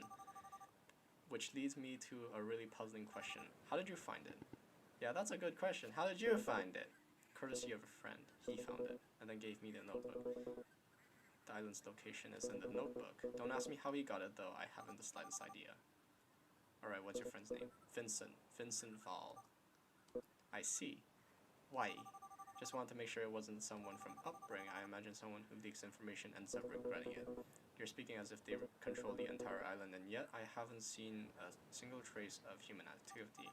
[SPEAKER 1] Which leads me to a really puzzling question. How did you find it? Yeah, that's a good question. How did you find it? Courtesy of a friend. He found it, and then gave me the notebook. The island's location is in the notebook. Don't ask me how he got it, though. I haven't the slightest idea. Alright, what's your friend's name? Vincent. Vincent Val. I see. Why? Just wanted to make sure it wasn't someone from Upbring. I imagine someone who leaks information ends up regretting it. You're speaking as if they control the entire island, and yet I haven't seen a single trace of human activity.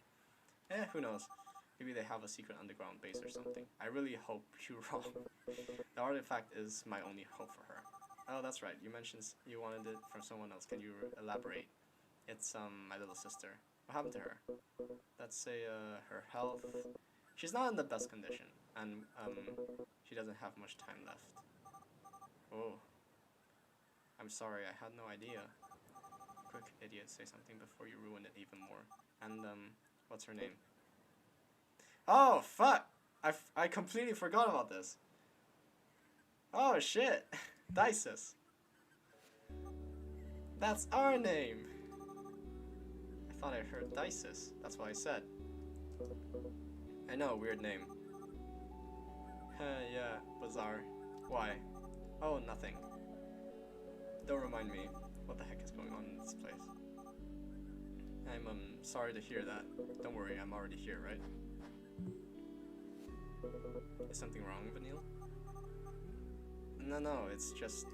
[SPEAKER 1] Who knows? Maybe they have a secret underground base or something. I really hope you're wrong. The artifact is my only hope for her. Oh, that's right. You mentioned you wanted it from someone else. Can you elaborate? It's, my little sister. What happened to her? Let's say, her health. She's not in the best condition, and, she doesn't have much time left. Oh. I'm sorry, I had no idea. Quick, idiot, say something before you ruin it even more. And, what's her name? Oh, fuck! I completely forgot about this. Oh, shit! Dices. That's our name! I thought I heard Dices. That's what I said. I know, weird name. Yeah, bizarre. Why? Oh, nothing. Don't remind me. What the heck is going on in this place? I'm sorry to hear that. Don't worry, I'm already here, right? Is something wrong, Vanille? No, it's just...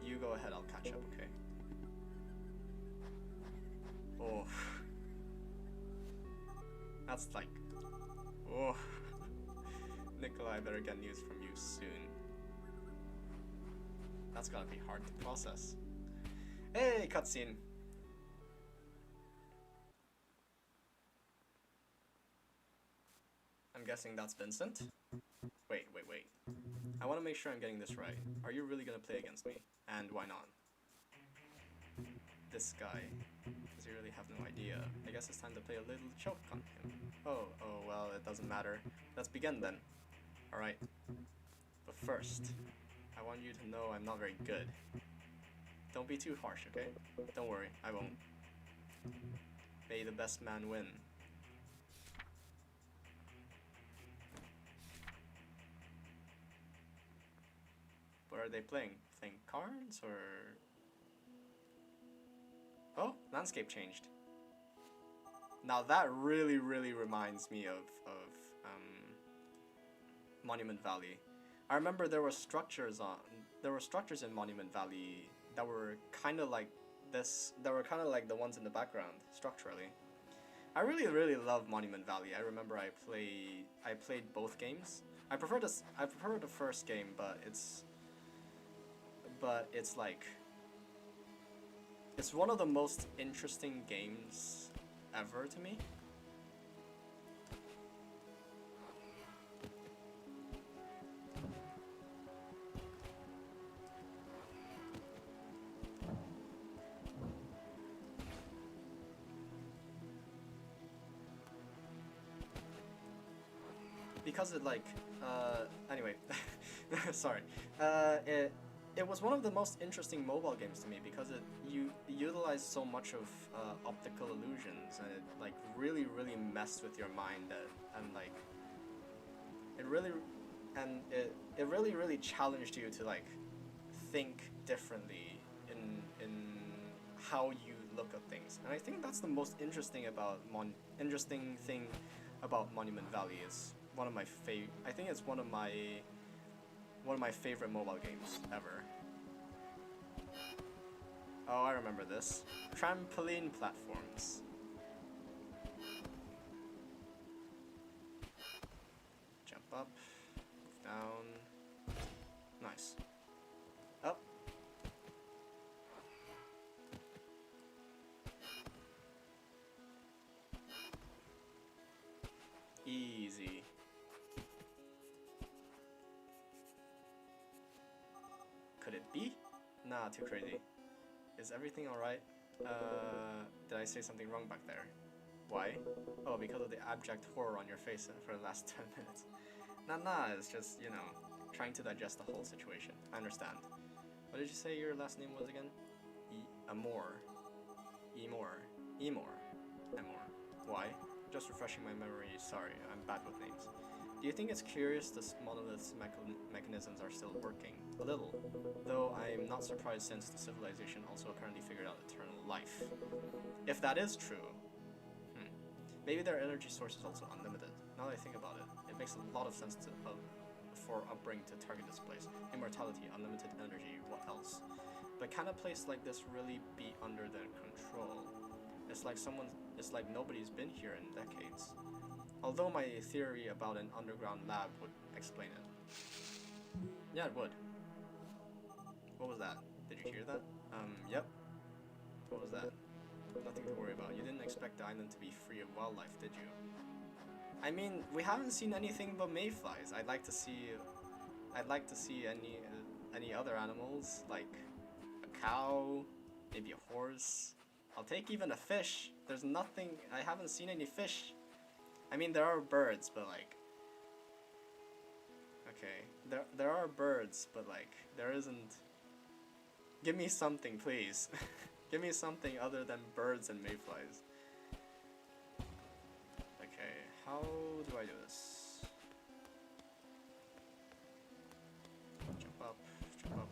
[SPEAKER 1] You go ahead, I'll catch up, okay? Oh. That's like... Oh. Nikolai, I better get news from you soon. That's gotta be hard to process. Hey, cutscene! I'm guessing that's Vincent? Wait. I want to make sure I'm getting this right. Are you really gonna play against me? And why not? this guy? Does he really have no idea? I guess it's time to play a little choke on him. Oh, well, it doesn't matter. Let's begin then. Alright. But first, I want you to know I'm not very good. Don't be too harsh, okay? Don't worry, I won't. May the best man win. What are they playing? Playing cards or... Oh, landscape changed. Now that really reminds me of Monument Valley. I remember there were structures in Monument Valley that were kind of like this. That were kind of like the ones in the background structurally. I really love Monument Valley. I remember I played both games. I prefer the first game, but it's like it's one of the most interesting games ever to me. Because it like, anyway, sorry, it was one of the most interesting mobile games to me because you utilized so much of optical illusions, and it like really messed with your mind, and like it really challenged you to like think differently in how you look at things. And I think that's the most interesting thing about Monument Valley. Is one of my I think it's one of my favorite mobile games ever. Oh, I remember this. Trampoline platforms. Jump up, down. Nice. Up. Easy. Could it be? Nah, too crazy. Is everything alright? Did I say something wrong back there? Why? Oh, because of the abject horror on your face for the last 10 minutes. Nah, it's just, you know, trying to digest the whole situation. I understand. What did you say your last name was again? Amor. Emor. Why? Just refreshing my memory, sorry, I'm bad with names. Do you think it's curious the monolith's mechanisms are still working? A little, though I'm not surprised since the civilization also apparently figured out eternal life. If that is true, maybe their energy source is also unlimited. Now that I think about it, it makes a lot of sense for Upbring to target this place. Immortality, unlimited energy, what else? But can a place like this really be under their control? It's like nobody's been here in decades. Although my theory about an underground lab would explain it. Yeah, it would. What was that? Did you hear that? Yep. What was that? Nothing to worry about. You didn't expect the island to be free of wildlife, did you? I mean, we haven't seen anything but mayflies. I'd like to see any other animals, like a cow, maybe a horse. I'll take even a fish. There's nothing. I haven't seen any fish. I mean, there are birds, but like, okay, there are birds, but like, there isn't. Give me something, please. Give me something other than birds and mayflies. Okay, how do I do this? Jump up, jump up.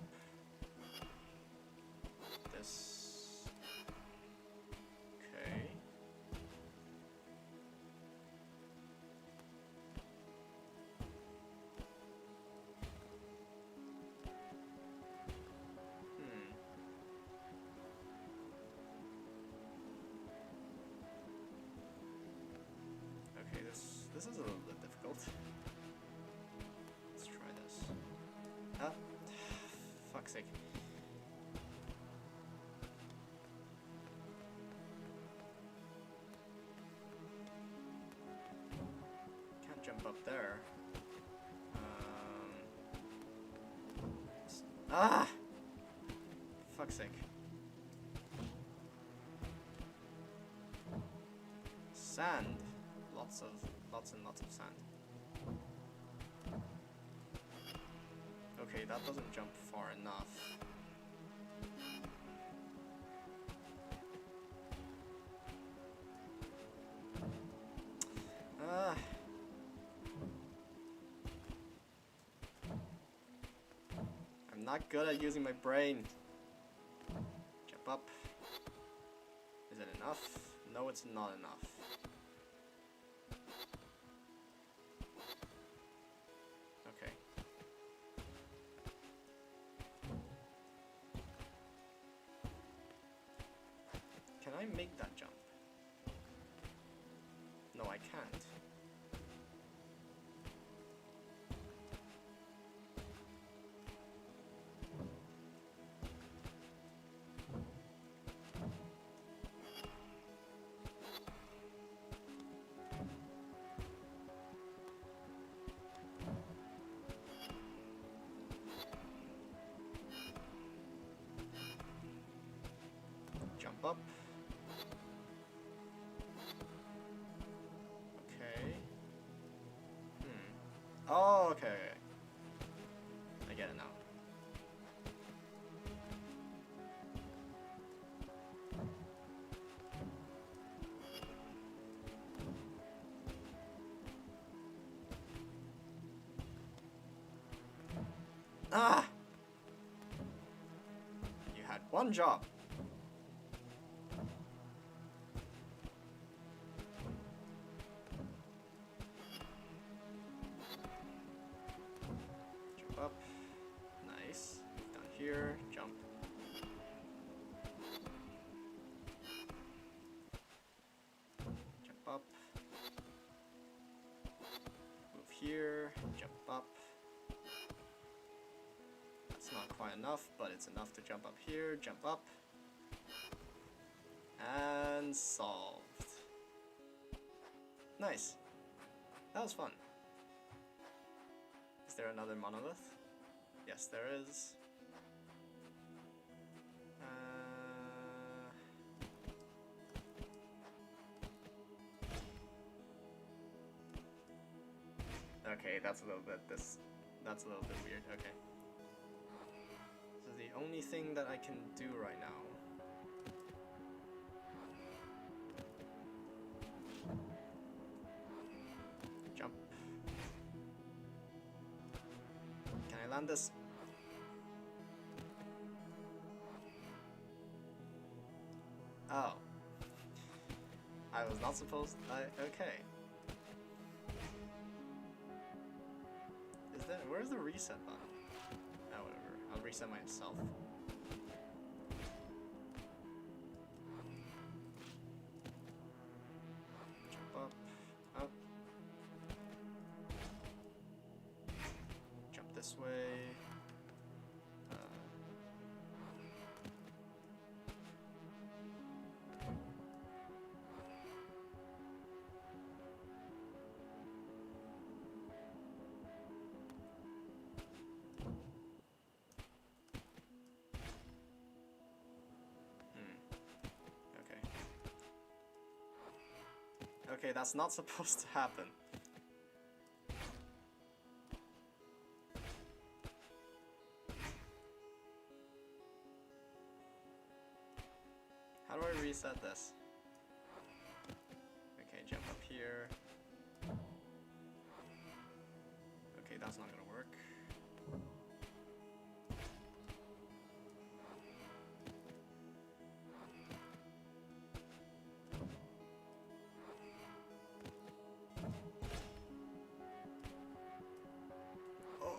[SPEAKER 1] This. Okay. Okay, this is a little bit difficult. Let's try this. Ah, fuck's sake. Can't jump up there. Ah! Fuck's sake. Sand. Lots and lots of sand. Okay, that doesn't jump far enough. I'm not good at using my brain. Jump up. Is it enough? No, it's not enough. Okay. Can I make that jump? No, I can't. Jump up. Okay. Oh, okay. I get it now. Ah! You had one job. Jump up. Nice. Down here. Jump. Jump up. Move here. Jump up. That's not quite enough, but it's enough to jump up here. Jump up. And solved. Nice. That was fun. Is there another monolith? Yes, there is. Okay, that's a little bit weird. Okay. So the only thing that I can do right now. Jump. Can I land this? Oh. I was not supposed to, okay. Where's the reset button? Oh, whatever. I'll reset myself. Jump up, up. Jump this way. Okay, that's not supposed to happen. How do I reset this? Okay, jump up here. Okay, that's not gonna work.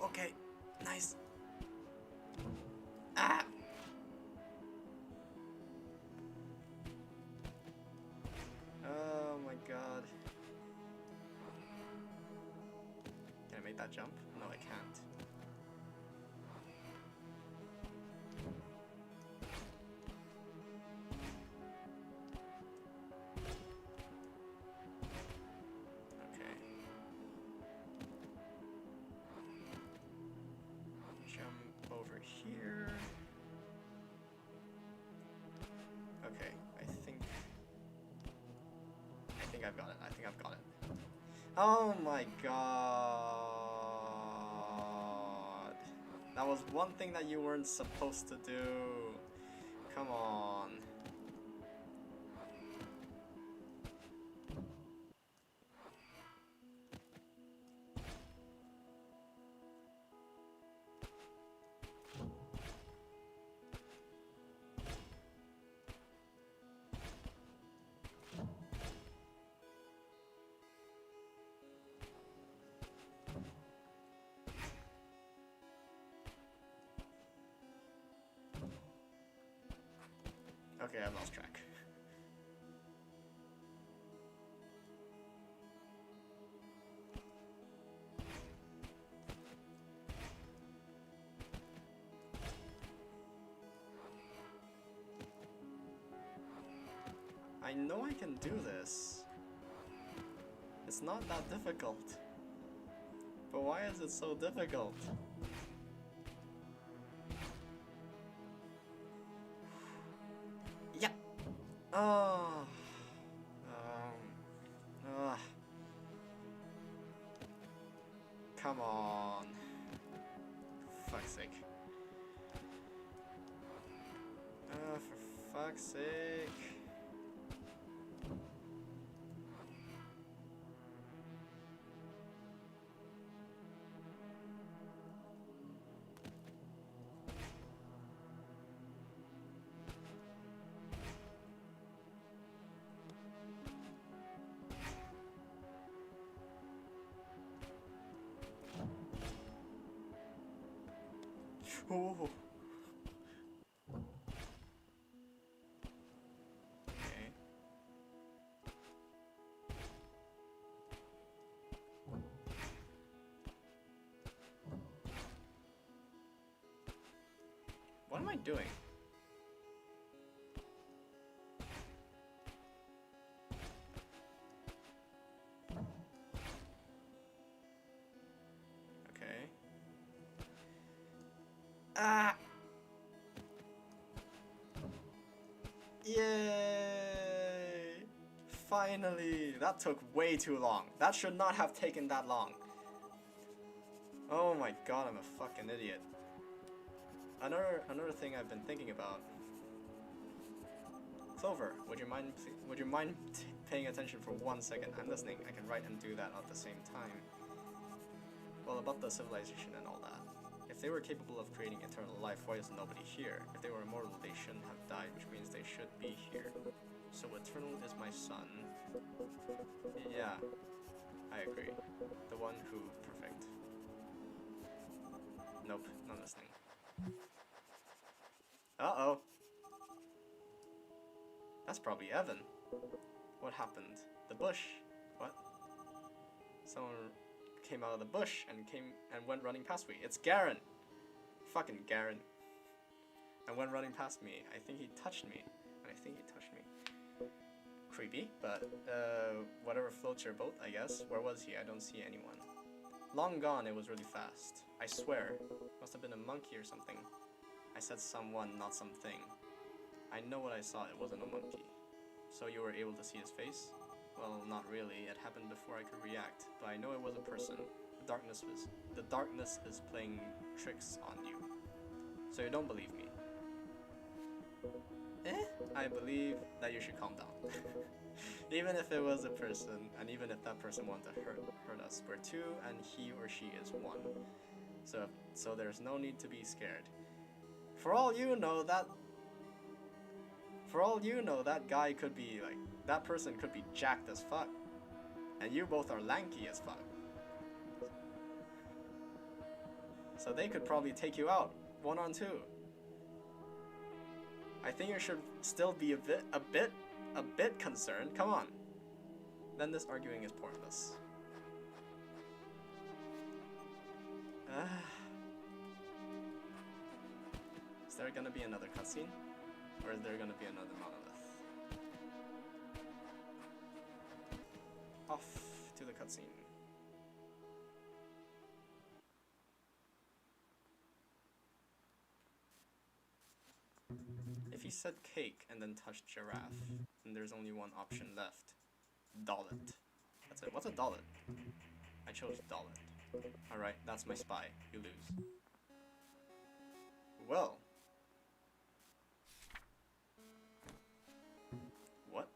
[SPEAKER 1] Okay, nice. Ah! Oh my god. Can I make that jump? No, I can't. Here. Okay, I think think I've got it. I think I've got it. Oh my god. That was one thing that you weren't supposed to do. Come on. Okay, I lost track. I know I can do this. It's not that difficult. But why is it so difficult? Yeah. Oh. Come on. For fuck's sake. For fuck's sake. Oh. Okay. What am I doing? Okay. Ah! Yay! Finally! That took way too long. That should not have taken that long. Oh my god, I'm a fucking idiot. Another thing I've been thinking about. Clover, would you mind paying attention for 1 second? I'm listening. I can write and do that at the same time. Well, about the civilization and all that. If they were capable of creating eternal life, why is nobody here? If they were immortal, they shouldn't have died, which means they should be here. So eternal is my son. Yeah, I agree. The one who perfect. Nope, not listening. Uh-oh. That's probably Evan. What happened? The bush. What? Someone came out of the bush and went running past me. It's Garen. Fucking Garen. And went running past me. I think he touched me. Creepy, but whatever floats your boat, I guess. Where was he? I don't see anyone. Long gone, it was really fast. I swear. Must have been a monkey or something. I said someone, not something. I know what I saw, it wasn't a monkey. So you were able to see his face? Well, not really. It happened before I could react, but I know it was a person. The darkness is playing tricks on you. So you don't believe me? I believe that you should calm down. Even if it was a person, and even if that person wanted to hurt us, we're two, and he or she is one. So there's no need to be scared. For all you know, that guy could be like, that person could be jacked as fuck, and you both are lanky as fuck. So they could probably take you out 1-on-2. I think you should still be a bit concerned. Come on. Then this arguing is pointless. Is there gonna be another cutscene? Or is there gonna be another monolith? Off to the cutscene. If he said cake and then touched giraffe, then there's only one option left. Dollet. That's it. What's a dollet? I chose dollet. Alright, that's my spy. You lose. Well. What?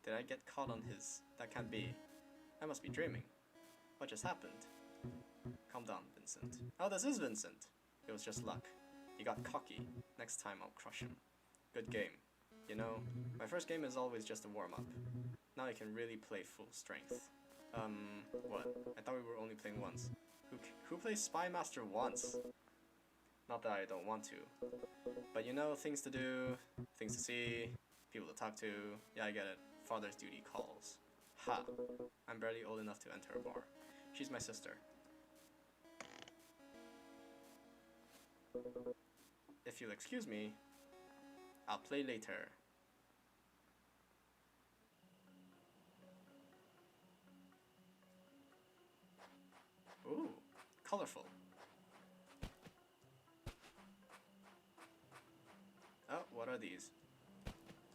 [SPEAKER 1] Did I get caught on his... That can't be. I must be dreaming. What just happened? Calm down, Vincent. Oh, this is Vincent. It was just luck. He got cocky. Next time I'll crush him. Good game. You know, my first game is always just a warm-up. Now I can really play full strength. What? I thought we were only playing once. Who plays Spy Master once? Not that I don't want to. But you know, things to do, things to see, people to talk to. Yeah, I get it. Father's duty calls. Ha! I'm barely old enough to enter a bar. She's my sister. If you'll excuse me, I'll play later. Ooh, colorful. Oh, what are these?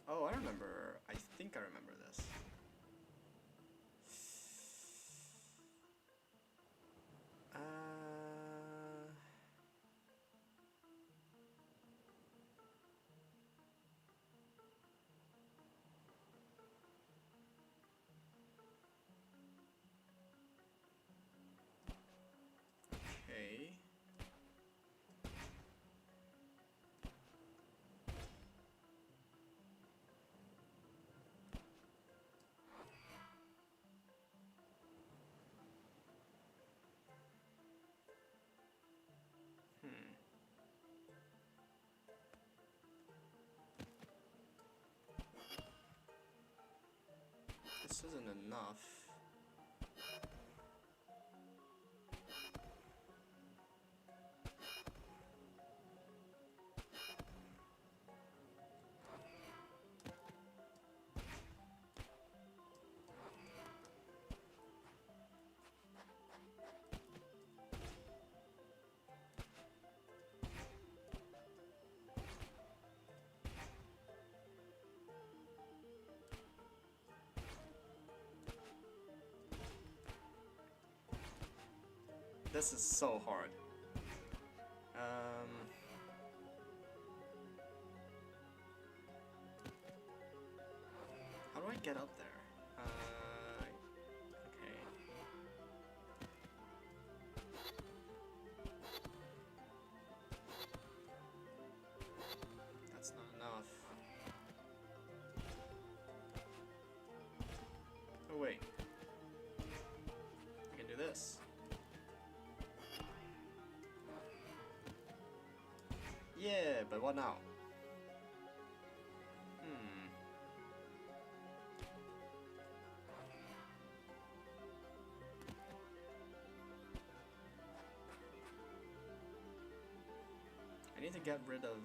[SPEAKER 1] Oh, I remember. I think I remember this. Okay. This isn't enough. This is so hard. How do I get up there? Okay. That's not enough. Oh wait. I can do this. Yeah, but what now? I need to get rid of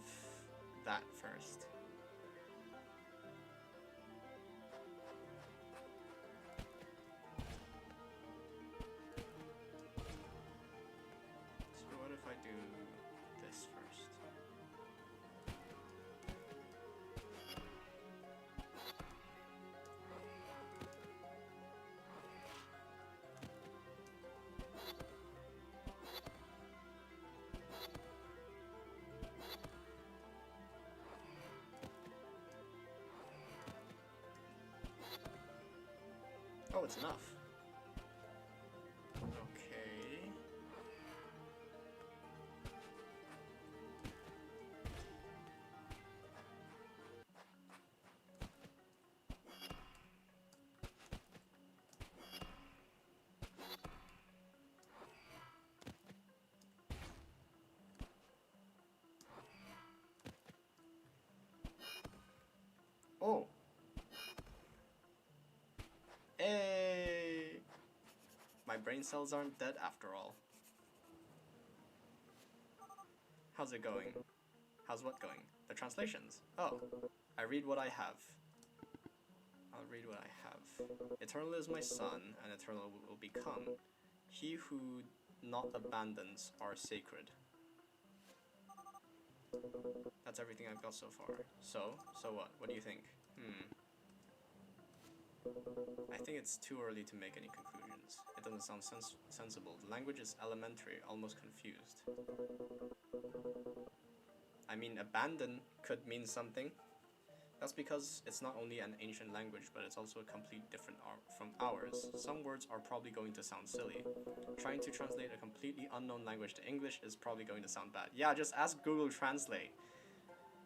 [SPEAKER 1] that first. So what if I do this first? Oh, it's enough. Okay. Oh. Hey. My brain cells aren't dead after all. How's it going? How's what going? The translations. Oh. I read what I have. I'll read what I have. Eternal is my son, and eternal will become. He who not abandons are sacred. That's everything I've got so far. So what? What do you think? I think it's too early to make any conclusions. It doesn't sound sensible. The language is elementary, almost confused. I mean, abandon could mean something. That's because it's not only an ancient language, but it's also a complete different from ours. Some words are probably going to sound silly. Trying to translate a completely unknown language to English is probably going to sound bad. Yeah, just ask Google Translate.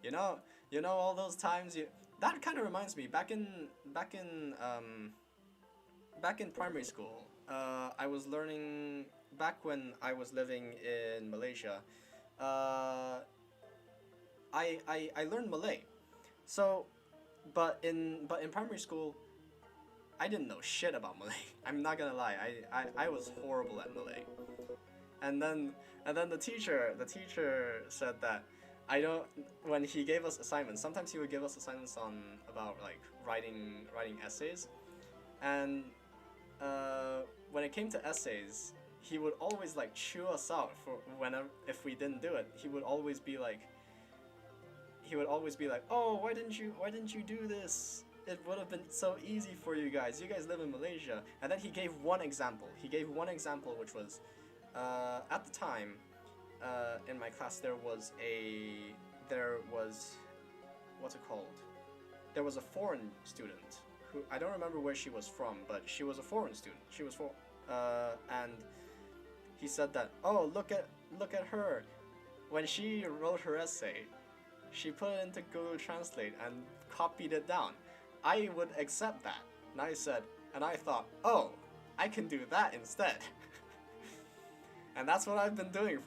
[SPEAKER 1] You know all those times that kind of reminds me back in primary school. I was learning back when I was living in Malaysia. I learned Malay. So, but in primary school, I didn't know shit about Malay. I'm not gonna lie. I was horrible at Malay. And then the teacher said that when he gave us assignments, sometimes he would give us assignments about like writing essays, and when it came to essays, he would always like chew us out for if we didn't do it. He would always be like, oh, why didn't you do this? It would have been so easy for you guys. You guys live in Malaysia. And then he gave one example. Which was, at the time, in my class there was what's it called? There was a foreign student who, I don't remember where she was from, but she was a foreign student. And he said that, oh, look at her. When she wrote her essay, she put it into Google Translate and copied it down. I would accept that. And I thought, oh, I can do that instead. And that's what I've been doing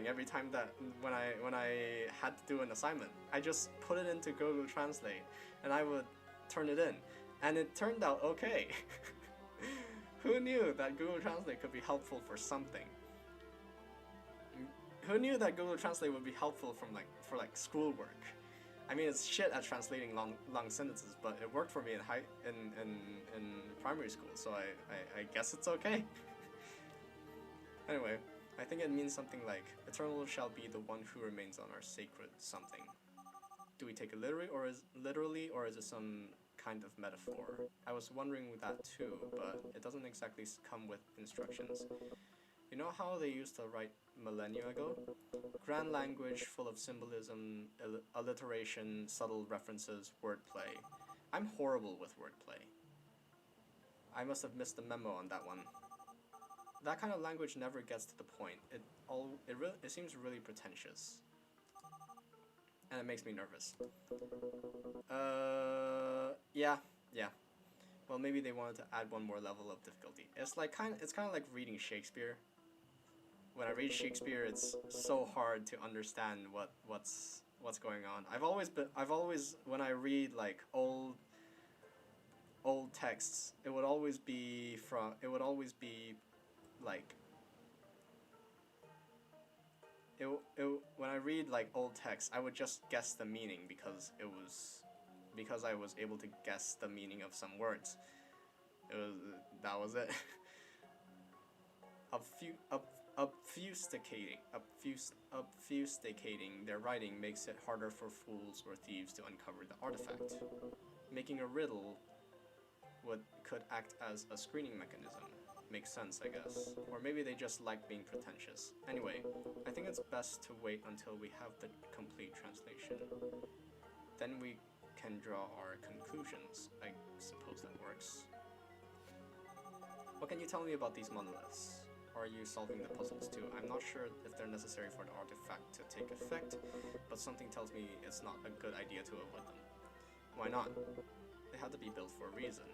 [SPEAKER 1] every time that when I had to do an assignment. I just put it into Google Translate and I would turn it in. And it turned out okay. Who knew that Google Translate could be helpful for something? Who knew that Google Translate would be helpful for schoolwork? I mean, it's shit at translating long sentences, but it worked for me in primary school, so I guess it's okay. Anyway, I think it means something like, eternal shall be the one who remains on our sacred something. Do we take it literally, or is it some kind of metaphor? I was wondering that too, but it doesn't exactly come with instructions. You know how they used to write millennia ago? Grand language full of symbolism, alliteration, subtle references, wordplay. I'm horrible with wordplay. I must have missed the memo on that one. That kind of language never gets to the point. It seems really pretentious. And it makes me nervous. Yeah. Well, maybe they wanted to add one more level of difficulty. It's kind of like reading Shakespeare. When I read Shakespeare, it's so hard to understand what's going on. I've always when I read like old texts, when I read like old texts, I would just guess the meaning because I was able to guess the meaning of some words. That was it. Obfuscating their writing makes it harder for fools or thieves to uncover the artifact. Making a riddle could act as a screening mechanism. Makes sense, I guess. Or maybe they just like being pretentious. Anyway, I think it's best to wait until we have the complete translation. Then we can draw our conclusions. I suppose that works. What can you tell me about these monoliths? Are you solving the puzzles too? I'm not sure if they're necessary for the artifact to take effect, but something tells me it's not a good idea to avoid them. Why not? They had to be built for a reason.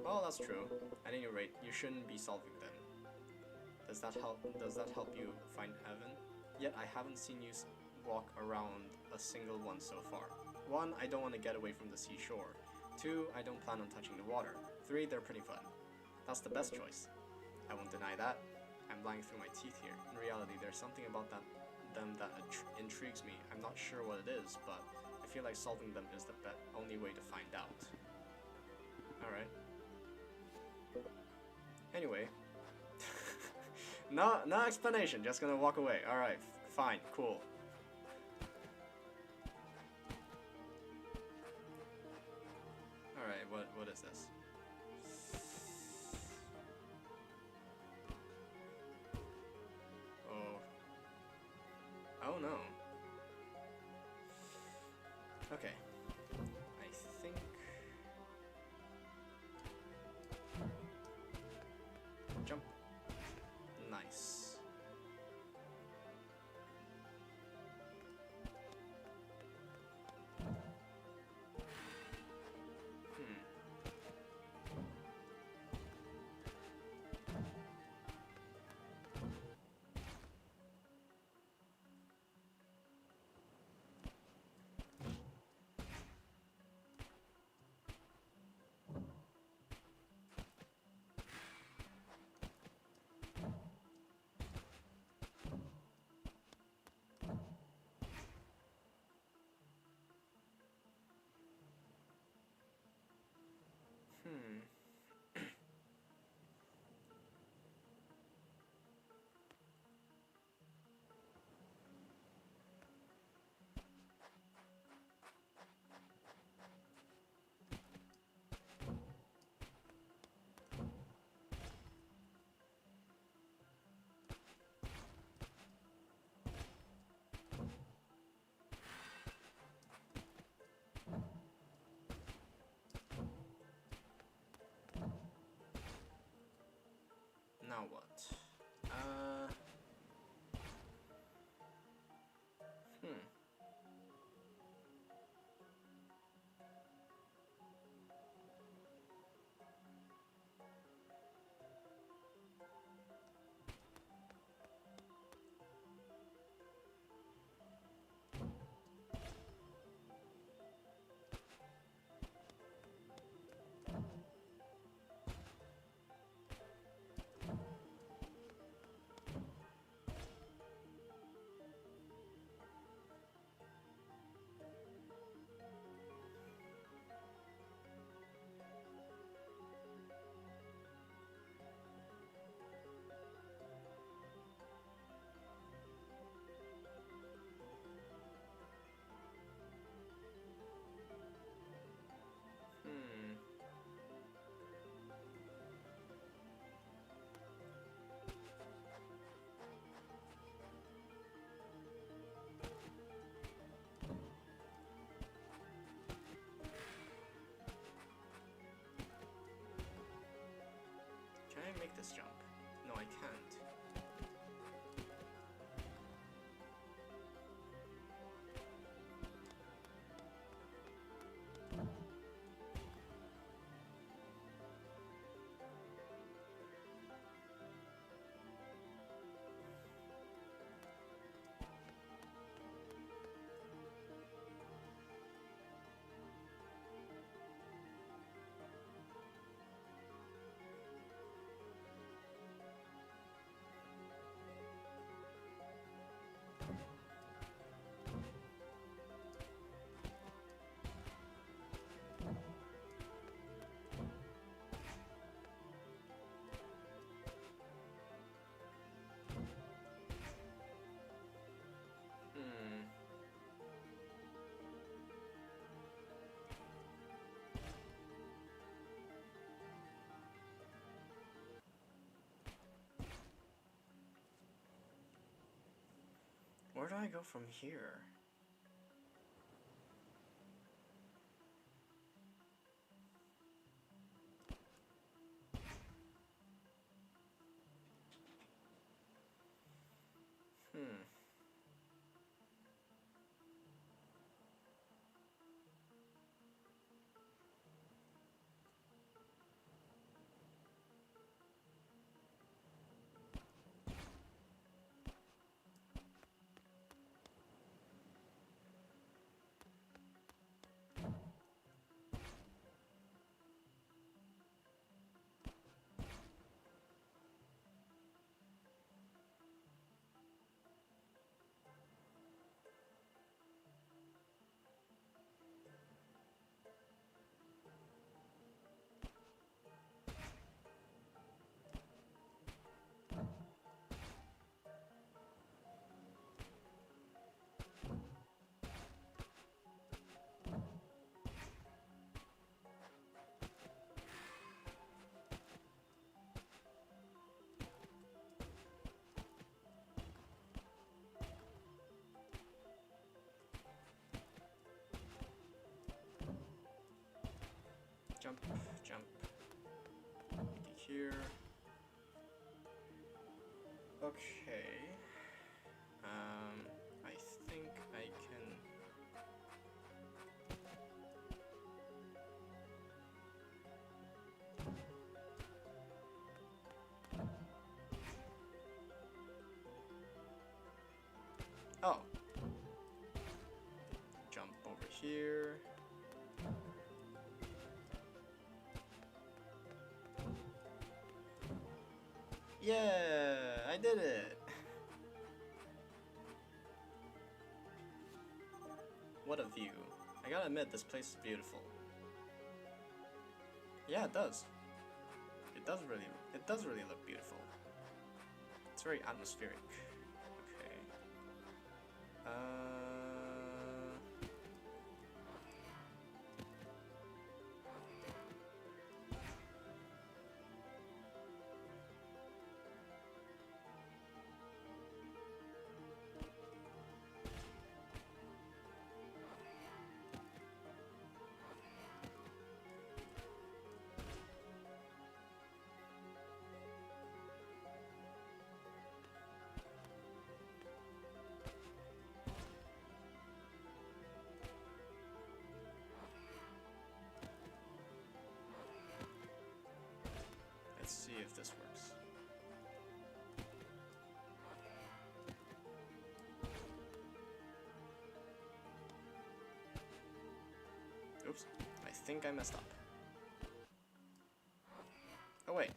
[SPEAKER 1] Well, that's true. At any rate, you shouldn't be solving them. Does that help you find heaven? Yet I haven't seen you walk around a single one so far. 1, I don't want to get away from the seashore. 2, I don't plan on touching the water. 3, they're pretty fun. That's the best choice. I won't deny that. I'm lying through my teeth here. In reality, there's something about them that intrigues me. I'm not sure what it is, but I feel like solving them is the only way to find out. Alright. Anyway. No explanation, just gonna walk away. Alright, fine, cool. Alright, what is this? Oh. Oh no. Okay. I think... Jump. Nice. Now what? Can I make this jump? No, I can't. Where do I go from here? jump, jump. Here. Okay. I think I can. Oh. Jump over here. Yeah, I did it. What a view. I gotta admit, this place is beautiful. Yeah, it does. It does really look beautiful. It's very atmospheric. Okay. Let's see if this works. Oops, I think I messed up. Oh wait.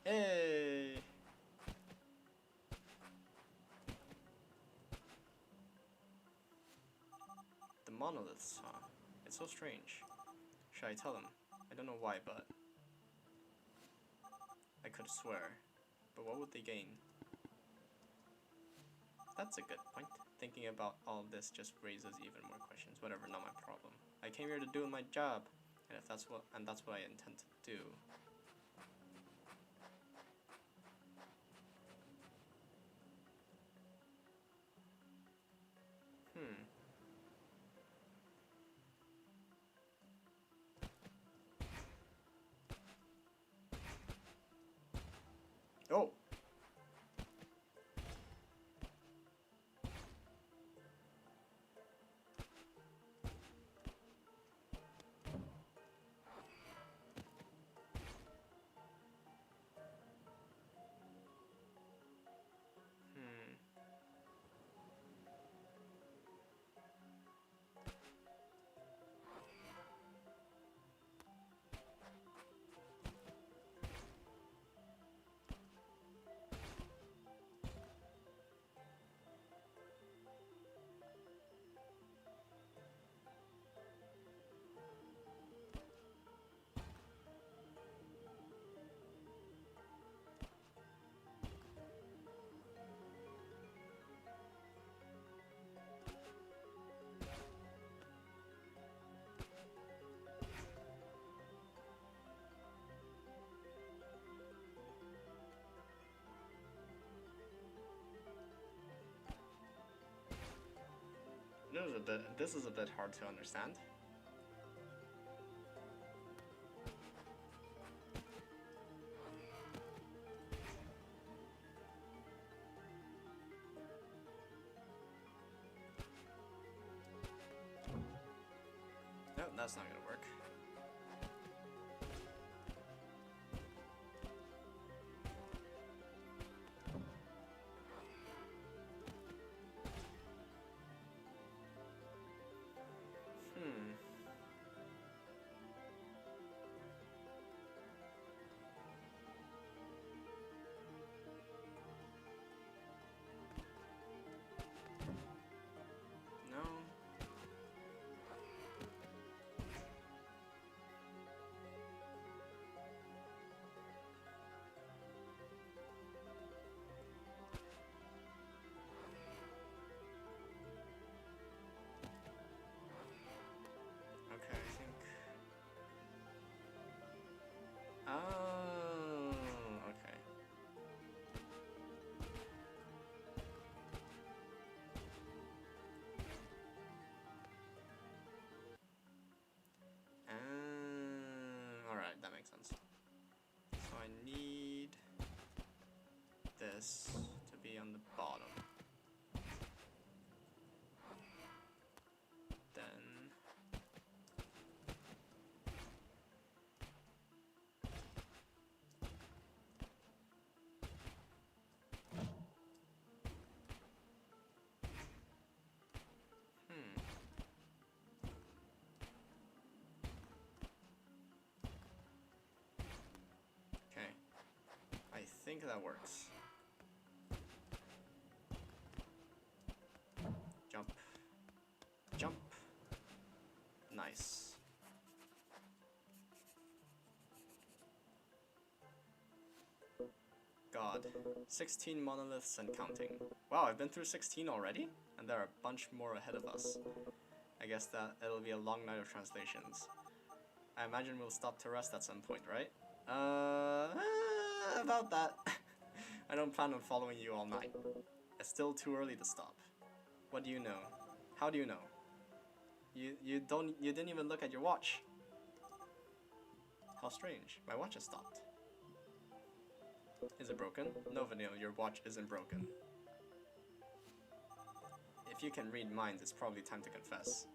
[SPEAKER 1] Hey! The monoliths, huh? It's so strange. Should I tell them? I don't know why, but I could swear. But what would they gain? That's a good point. Thinking about all of this just raises even more questions. Whatever, not my problem. I came here to do my job, and that's what I intend to do. Oh! This is a bit hard to understand. No, that's not gonna work. No. this to be on the bottom. Then okay. I think that works. Jump. Jump. Nice. God. 16 monoliths and counting. Wow, I've been through 16 already? And there are a bunch more ahead of us. I guess that it'll be a long night of translations. I imagine we'll stop to rest at some point, right? About that. I don't plan on following you all night. It's still too early to stop. What do you know? How do you know? You didn't even look at your watch. How strange. My watch has stopped. Is it broken? No, Vanille, your watch isn't broken. If you can read minds, it's probably time to confess.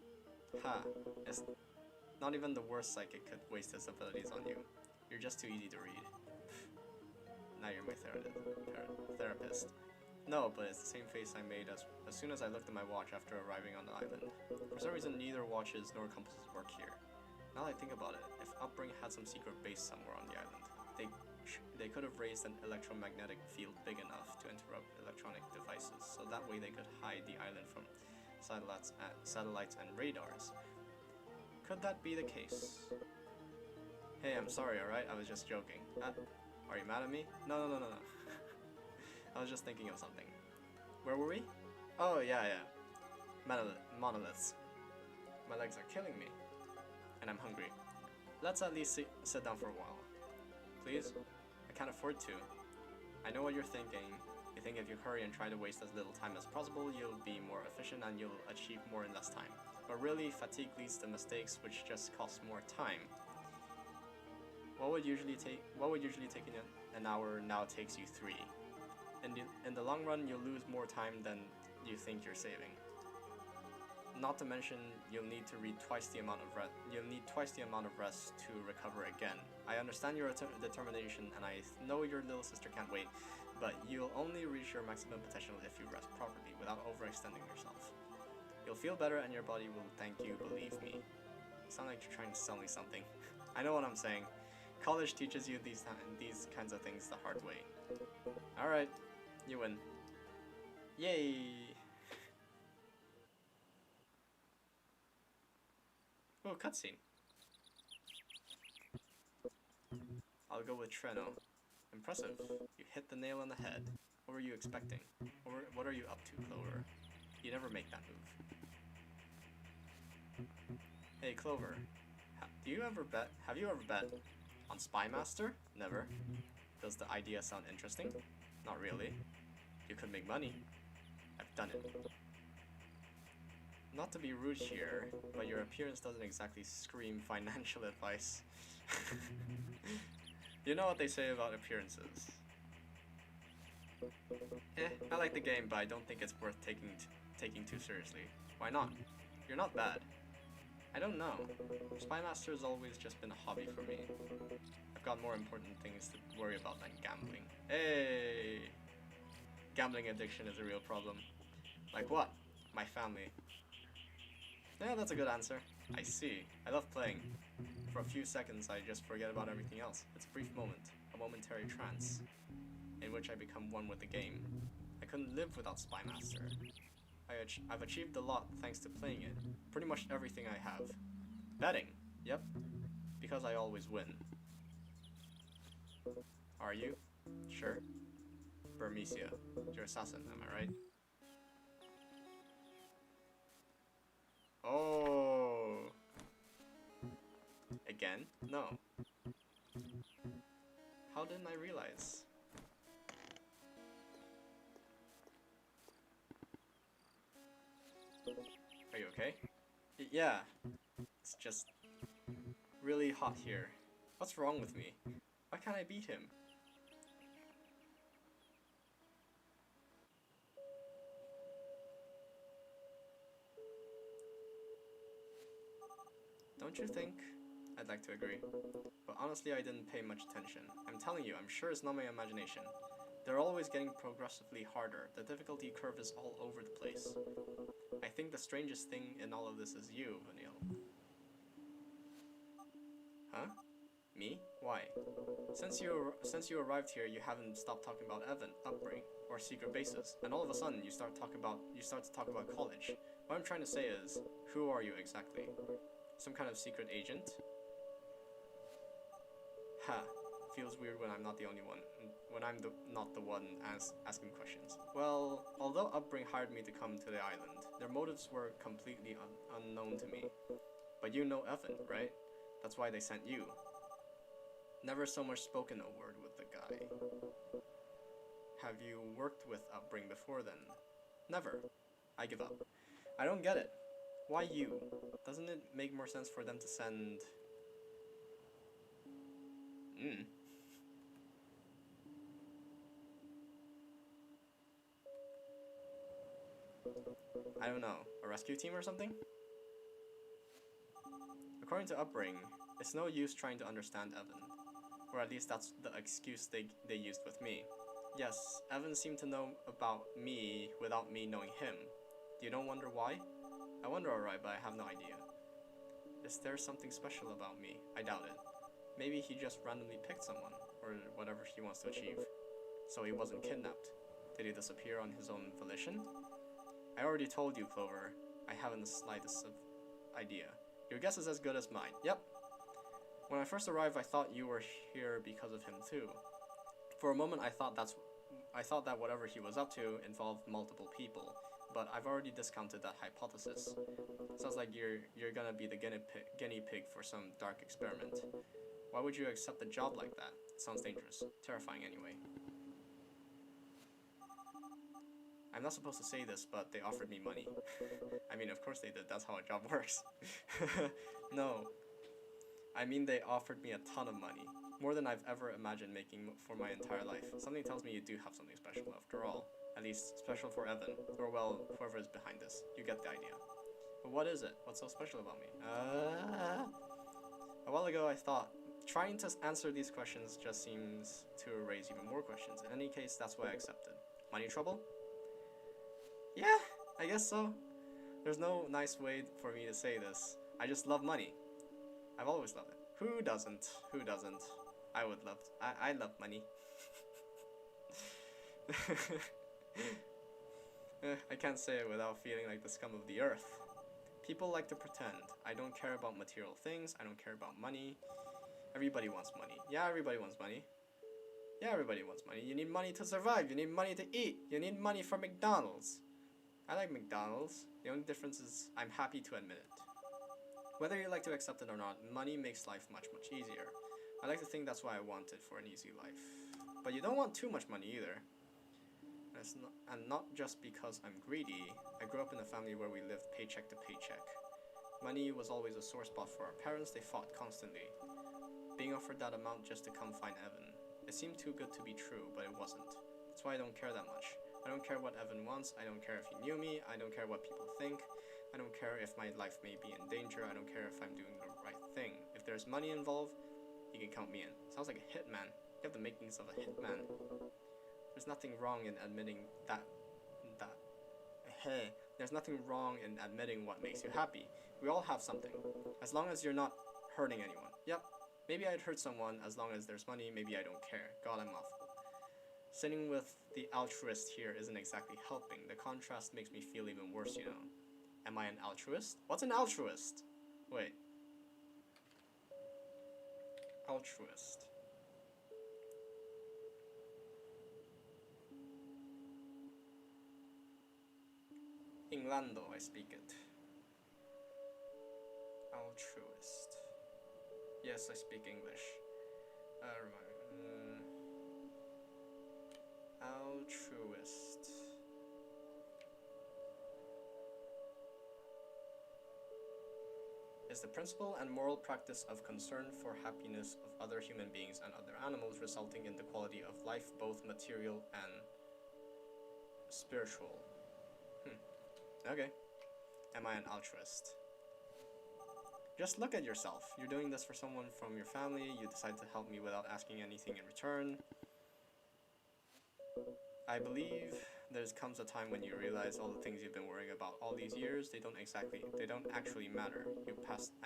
[SPEAKER 1] Ha, it's not even the worst psychic could waste his abilities on you. You're just too easy to read. Now you're my therapist. No, but it's the same face I made as soon as I looked at my watch after arriving on the island. For some reason, neither watches nor compasses work here. Now that I think about it, if Upbring had some secret base somewhere on the island, they could have raised an electromagnetic field big enough to interrupt electronic devices, so that way they could hide the island from satellites and radars. Could that be the case? Hey, I'm sorry, alright? I was just joking. Are you mad at me? No. I was just thinking of something. Where were we? Oh, yeah. Monoliths. My legs are killing me. And I'm hungry. Let's at least sit down for a while. Please? I can't afford to. I know what you're thinking. You think if you hurry and try to waste as little time as possible, you'll be more efficient and you'll achieve more in less time. But really, fatigue leads to mistakes, which just cost more time. What would usually take an hour now takes you 3. In the long run, you'll lose more time than you think you're saving. Not to mention, you'll need twice the amount of rest to recover again. I understand your determination, and I know your little sister can't wait, but you'll only reach your maximum potential if you rest properly, without overextending yourself. You'll feel better, and your body will thank you, believe me. You sound like you're trying to sell me something. I know what I'm saying. College teaches you these kinds of things the hard way. Alright, you win. Yay! Oh, cutscene. I'll go with Treno. Impressive. You hit the nail on the head. What were you expecting? What are you up to, Clover? You never make that move. Hey, Clover. Have you ever bet on Spy Master? Never. Does the idea sound interesting? Not really. You could make money. I've done it. Not to be rude here, but your appearance doesn't exactly scream financial advice. You know what they say about appearances. I like the game, but I don't think it's worth taking too seriously. Why not? You're not bad. I don't know. Spy Master has always just been a hobby for me. I've got more important things to worry about than gambling. Hey! Gambling addiction is a real problem. Like what? My family. Yeah, that's a good answer. I see. I love playing. For a few seconds, I just forget about everything else. It's a brief moment, a momentary trance, in which I become one with the game. I couldn't live without Spy Master. I've achieved a lot thanks to playing it. Pretty much everything I have. Betting. Yep. Because I always win. Are you? Sure. Burmecia. You're assassin, am I right? Oh. Again? No. How didn't I realize? Are you okay? Yeah. It's just really hot here. What's wrong with me? Why can't I beat him? Don't you think? I'd like to agree. But honestly, I didn't pay much attention. I'm telling you, I'm sure it's not my imagination. They're always getting progressively harder. The difficulty curve is all over the place. I think the strangest thing in all of this is you, Vanille. Huh? Me? Why? Since you arrived here, you haven't stopped talking about Evan, upbringing, or secret bases, and all of a sudden you start to talk about college. What I'm trying to say is, who are you exactly? Some kind of secret agent? Ha. Feels weird when I'm not the only one. When I'm not the one asking questions. Well, although Upbring hired me to come to the island, their motives were completely unknown to me. But you know Evan, right? That's why they sent you. Never so much spoken a word with the guy. Have you worked with Upbring before then? Never. I give up. I don't get it. Why you? Doesn't it make more sense for them to send... I don't know, a rescue team or something? According to Upbring, it's no use trying to understand Evan. Or at least that's the excuse they used with me. Yes, Evan seemed to know about me without me knowing him. You don't wonder why? I wonder alright, but I have no idea. Is there something special about me? I doubt it. Maybe he just randomly picked someone, or whatever he wants to achieve. So he wasn't kidnapped. Did he disappear on his own volition? I already told you, Clover. I haven't the slightest idea. Your guess is as good as mine. Yep. When I first arrived, I thought you were here because of him too. For a moment, I thought that whatever he was up to involved multiple people, but I've already discounted that hypothesis. Sounds like you're gonna be the guinea pig for some dark experiment. Why would you accept a job like that? It sounds dangerous. Terrifying anyway. I'm not supposed to say this, but they offered me money. I mean, of course they did. That's how a job works. No. I mean, they offered me a ton of money. More than I've ever imagined making for my entire life. Something tells me you do have something special after all. At least special for Evan. Or, well, whoever is behind this. You get the idea. But what is it? What's so special about me? A while ago I thought, trying to answer these questions just seems to raise even more questions. In any case, that's why I accepted. Money trouble? Yeah, I guess so. There's no nice way for me to say this. I just love money. I've always loved it. Who doesn't? Who doesn't? I love money. I can't say it without feeling like the scum of the earth. People like to pretend. I don't care about material things. I don't care about money. Everybody wants money. Yeah, everybody wants money. Yeah, everybody wants money. You need money to survive. You need money to eat. You need money for McDonald's. I like McDonald's. The only difference is I'm happy to admit it. Whether you like to accept it or not, money makes life much, much easier. I like to think that's why I want it for an easy life. But you don't want too much money either. And not just because I'm greedy. I grew up in a family where we lived paycheck to paycheck. Money was always a sore spot for our parents. They fought constantly. Being offered that amount just to come find Evan. It seemed too good to be true, but it wasn't. That's why I don't care that much. I don't care what Evan wants. I don't care if he knew me. I don't care what people think. I don't care if my life may be in danger. I don't care if I'm doing the right thing. If there's money involved, you can count me in. Sounds like a hitman. You have the makings of a hitman. There's nothing wrong in admitting there's nothing wrong in admitting what makes you happy. We all have something. As long as you're not hurting anyone. Yep. Maybe I'd hurt someone as long as there's money. Maybe I don't care. God, I'm awful. Sitting with the altruist here isn't exactly helping. The contrast makes me feel even worse, you know. Am I an altruist? What's an altruist? Wait. Altruist. Inglando, I speak it. Altruist. Yes, I speak English. Altruist. Is the principle and moral practice of concern for happiness of other human beings and other animals, resulting in the quality of life, both material and spiritual. Okay. Am I an altruist? Just look at yourself. You're doing this for someone from your family. You decide to help me without asking anything in return. I believe there comes a time when you realize all the things you've been worrying about all these years, they don't actually matter.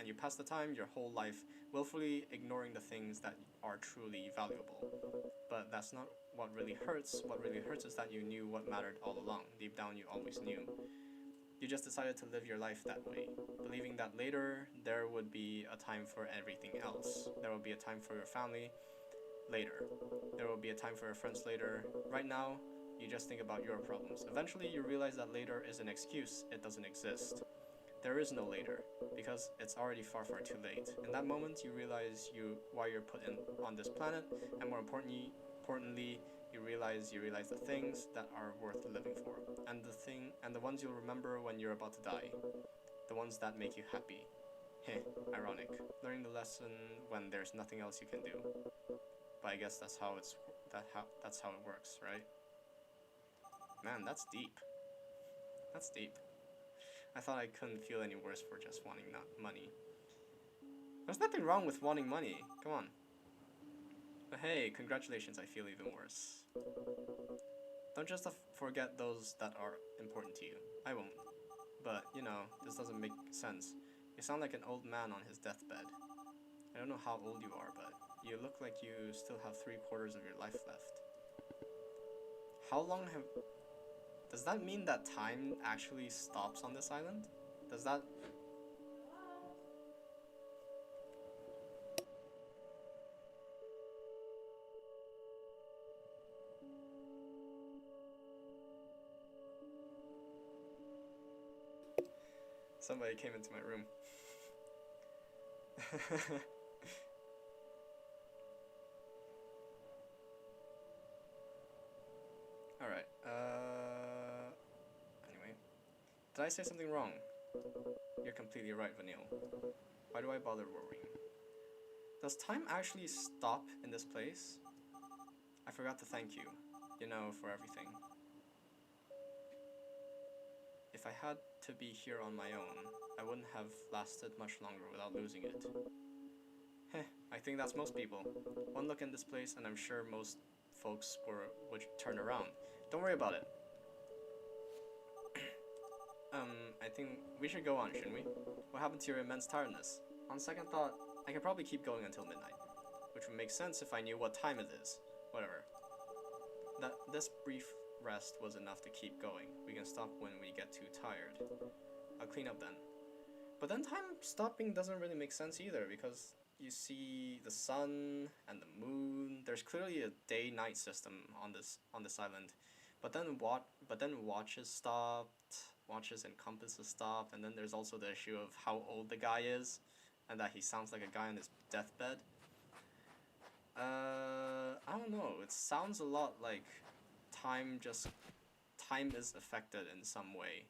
[SPEAKER 1] You pass the time, your whole life, willfully ignoring the things that are truly valuable. But that's not what really hurts. What really hurts is that you knew what mattered all along. Deep down, you always knew. You just decided to live your life that way, believing that later there would be a time for everything else. There will be a time for your family later. There will be a time for your friends later. Right now, you just think about your problems. Eventually, you realize that later is an excuse. It doesn't exist. There is no later, because it's already far, far too late. In that moment, you realize why you're put on this planet, and more importantly, you realize the things that are worth living for, and the ones you'll remember when you're about to die, the ones that make you happy. Heh, ironic. Learning the lesson when there's nothing else you can do. But I guess that's how it works, right? Man, that's deep. That's deep. I thought I couldn't feel any worse for just wanting money. There's nothing wrong with wanting money. Come on. But hey, congratulations, I feel even worse. Don't just forget those that are important to you. I won't. But, you know, this doesn't make sense. You sound like an old man on his deathbed. I don't know how old you are, but you look like you still have 3/4 of your life left. How long have... Does that mean that time actually stops on this island? Does that... Somebody came into my room. Alright, anyway. Did I say something wrong? You're completely right, Vanille. Why do I bother worrying? Does time actually stop in this place? I forgot to thank you, you know, for everything. If I had to be here on my own, I wouldn't have lasted much longer without losing it. Heh, I think that's most people. One look in this place and I'm sure most folks would turn around. Don't worry about it. I think we should go on, shouldn't we? What happened to your immense tiredness? On second thought, I could probably keep going until midnight, which would make sense if I knew what time it is. Whatever. This brief rest was enough to keep going. We can stop when we get too tired. I'll clean up then. But then time stopping doesn't really make sense either, because you see the sun and the moon. There's clearly a day-night system on this island. But then watches stopped, watches and compasses stopped, and then there's also the issue of how old the guy is, and that he sounds like a guy on his deathbed. I don't know. It sounds a lot like time is affected in some way.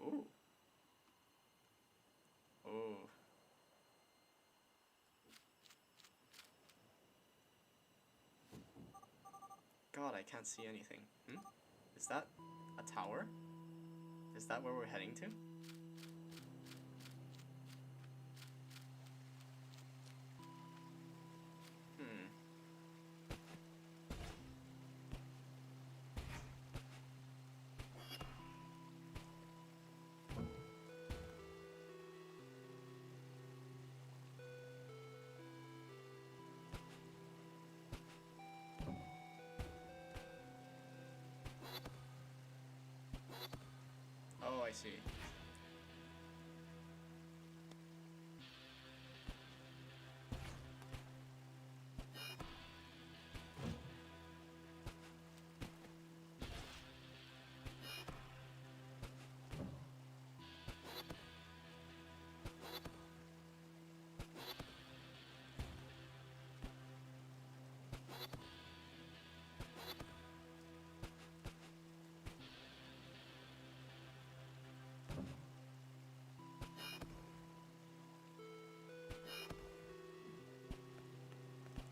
[SPEAKER 1] Ooh. Ooh. God, I can't see anything. Is that a tower? Is that where we're heading to? Oh, I see.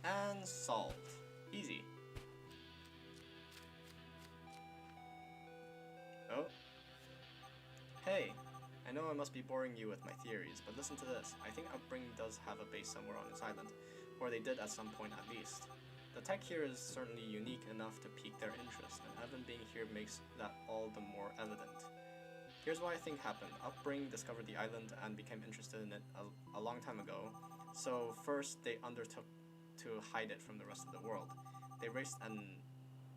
[SPEAKER 1] And solved. Easy. Oh. Hey, I know I must be boring you with my theories, but listen to this. I think Upbringing does have a base somewhere on this island, or they did at some point at least. The tech here is certainly unique enough to pique their interest, and Evan being here makes that all the more evident. Here's what I think happened. Upbringing discovered the island and became interested in it a long time ago, so first they undertook to hide it from the rest of the world. They raised an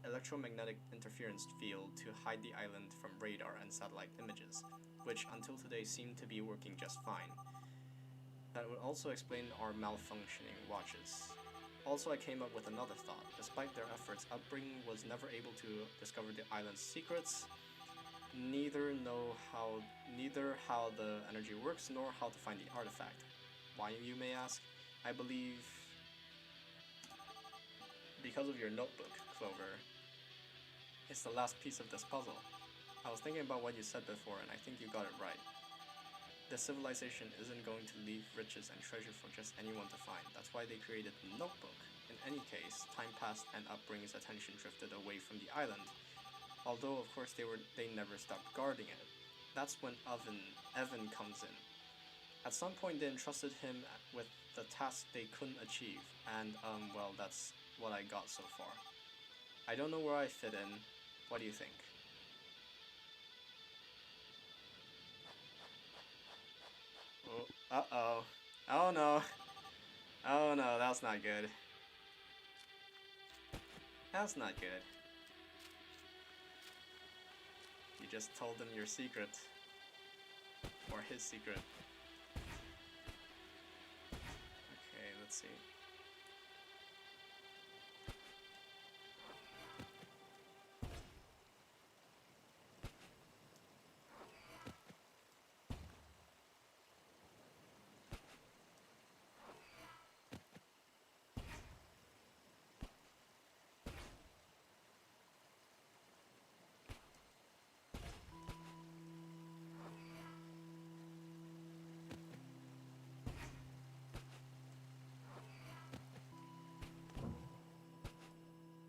[SPEAKER 1] electromagnetic interference field to hide the island from radar and satellite images, which until today seem to be working just fine. That would also explain our malfunctioning watches. Also, I came up with another thought. Despite their efforts, Upbringing was never able to discover the island's secrets, neither how the energy works nor how to find the artifact. Why, you may ask? I believe because of your notebook, Clover. It's the last piece of this puzzle. I was thinking about what you said before, and I think you got it right. The civilization isn't going to leave riches and treasure for just anyone to find. That's why they created the notebook. In any case, time passed and Upbringing's attention drifted away from the island. Although, of course, they never stopped guarding it. That's when Evan comes in. At some point, they entrusted him with the task they couldn't achieve, and, well, that's what I got so far. I don't know where I fit in. What do you think? Oh, uh-oh. Oh no. Oh no, that's not good. That's not good. You just told him your secret. Or his secret. Okay, let's see.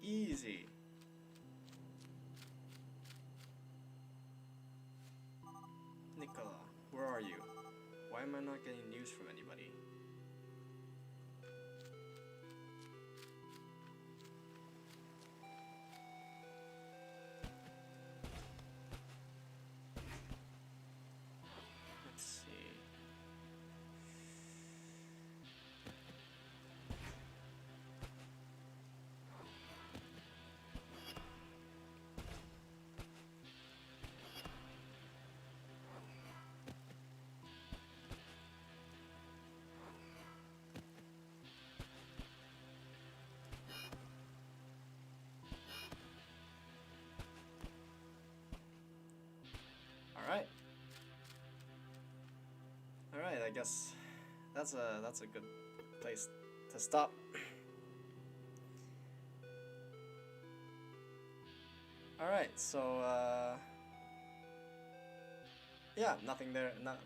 [SPEAKER 1] Easy. Nicola, where are you? Why am I not getting news from anybody? Let's see. Alright. Alright, I guess that's a good place to stop. Alright, so yeah, nothing there left.